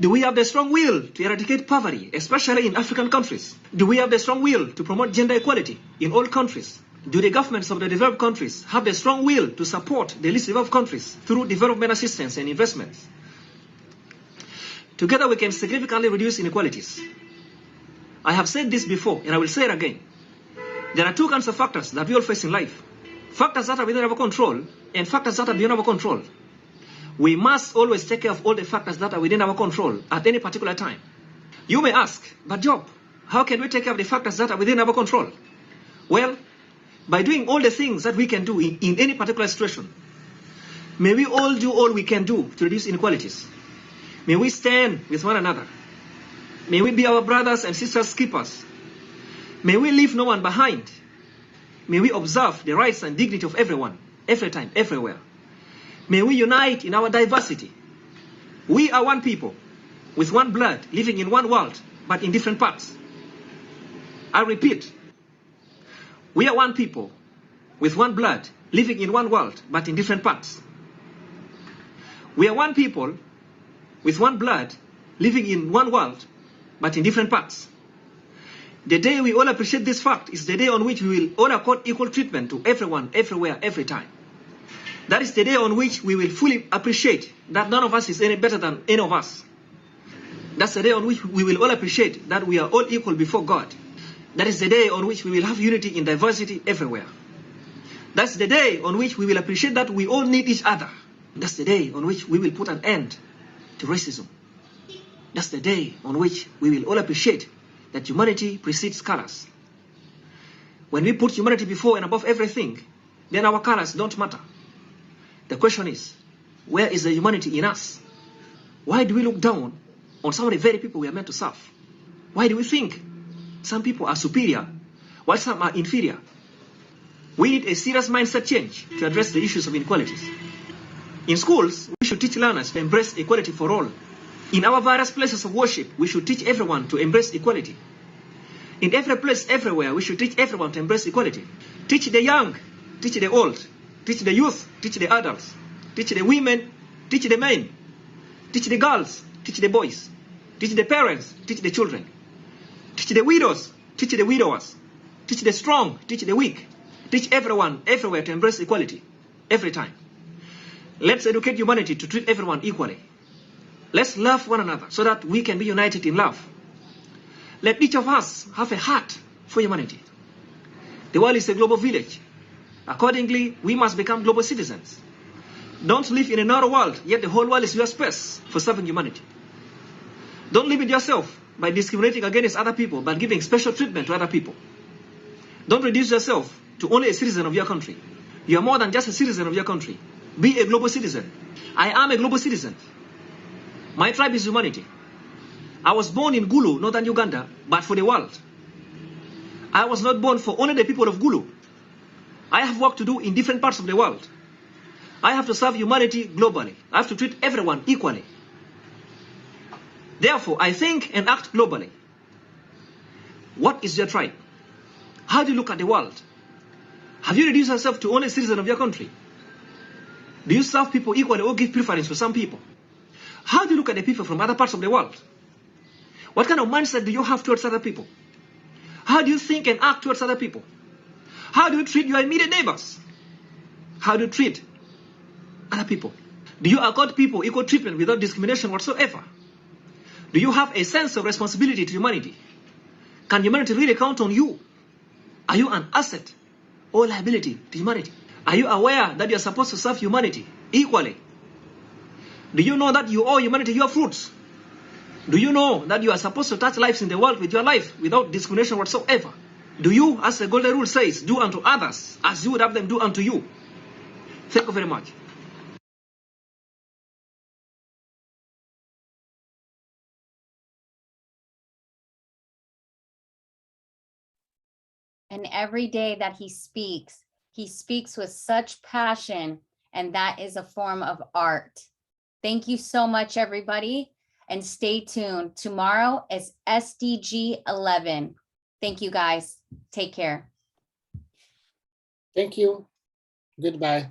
Do we have the strong will to eradicate poverty, especially in African countries? Do we have the strong will to promote gender equality in all countries? Do the governments of the developed countries have the strong will to support the least developed countries through development assistance and investments? Together we can significantly reduce inequalities. I have said this before, and I will say it again. There are two kinds of factors that we all face in life. Factors that are within our control and factors that are beyond our control. We must always take care of all the factors that are within our control at any particular time. You may ask, but Job, how can we take care of the factors that are within our control? Well, by doing all the things that we can do in any particular situation. May we all do all we can do to reduce inequalities. May we stand with one another. May we be our brothers and sisters' keepers. May we leave no one behind. May we observe the rights and dignity of everyone, every time, everywhere. May we unite in our diversity. We are one people, with one blood, living in one world, but in different parts. I repeat, we are one people, with one blood, living in one world, but in different parts. We are one people, with one blood, living in one world, but in different parts. The day we all appreciate this fact is the day on which we will all accord equal treatment to everyone, everywhere, every time. That is the day on which we will fully appreciate that none of us is any better than any of us. That's the day on which we will all appreciate that we are all equal before God. That is the day on which we will have unity in diversity everywhere. That's the day on which we will appreciate that we all need each other. That's the day on which we will put an end to racism. That's the day on which we will all appreciate that humanity precedes colors. When we put humanity before and above everything, then our colors don't matter. The question is, where is the humanity in us? Why do we look down on some of the very people we are meant to serve? Why do we think some people are superior while some are inferior? We need a serious mindset change to address the issues of inequalities. In schools, we should teach learners to embrace equality for all. In our various places of worship, we should teach everyone to embrace equality. In every place, everywhere, we should teach everyone to embrace equality. Teach the young, teach the old, teach the youth, teach the adults, teach the women, teach the men, teach the girls, teach the boys, teach the parents, teach the children, teach the widows, teach the widowers, teach the strong, teach the weak, teach everyone, everywhere to embrace equality, every time. Let's educate humanity to treat everyone equally. Let's love one another so that we can be united in love. Let each of us have a heart for humanity. The world is a global village. Accordingly, we must become global citizens. Don't live in a narrow world, yet the whole world is your space for serving humanity. Don't limit yourself by discriminating against other people, but giving special treatment to other people. Don't reduce yourself to only a citizen of your country. You are more than just a citizen of your country. Be a global citizen. I am a global citizen. My tribe is humanity. I was born in Gulu, northern Uganda, but for the world. I was not born for only the people of Gulu. I have work to do in different parts of the world. I have to serve humanity globally. I have to treat everyone equally. Therefore, I think and act globally. What is your tribe? How do you look at the world? Have you reduced yourself to only a citizen of your country? Do you serve people equally or give preference for some people? How do you look at the people from other parts of the world? What kind of mindset do you have towards other people? How do you think and act towards other people? How do you treat your immediate neighbors? How do you treat other people? Do you accord people equal treatment without discrimination whatsoever? Do you have a sense of responsibility to humanity? Can humanity really count on you? Are you an asset or liability to humanity? Are you aware that you are supposed to serve humanity equally? Do you know that you owe humanity your fruits? Do you know that you are supposed to touch lives in the world with your life without discrimination whatsoever? Do you, as the golden rule says, do unto others as you would have them do unto you? Thank you very much. And every day that he speaks with such passion, and that is a form of art. Thank you so much, everybody, and stay tuned. Tomorrow is SDG 11. Thank you, guys. Take care. Thank you. Goodbye.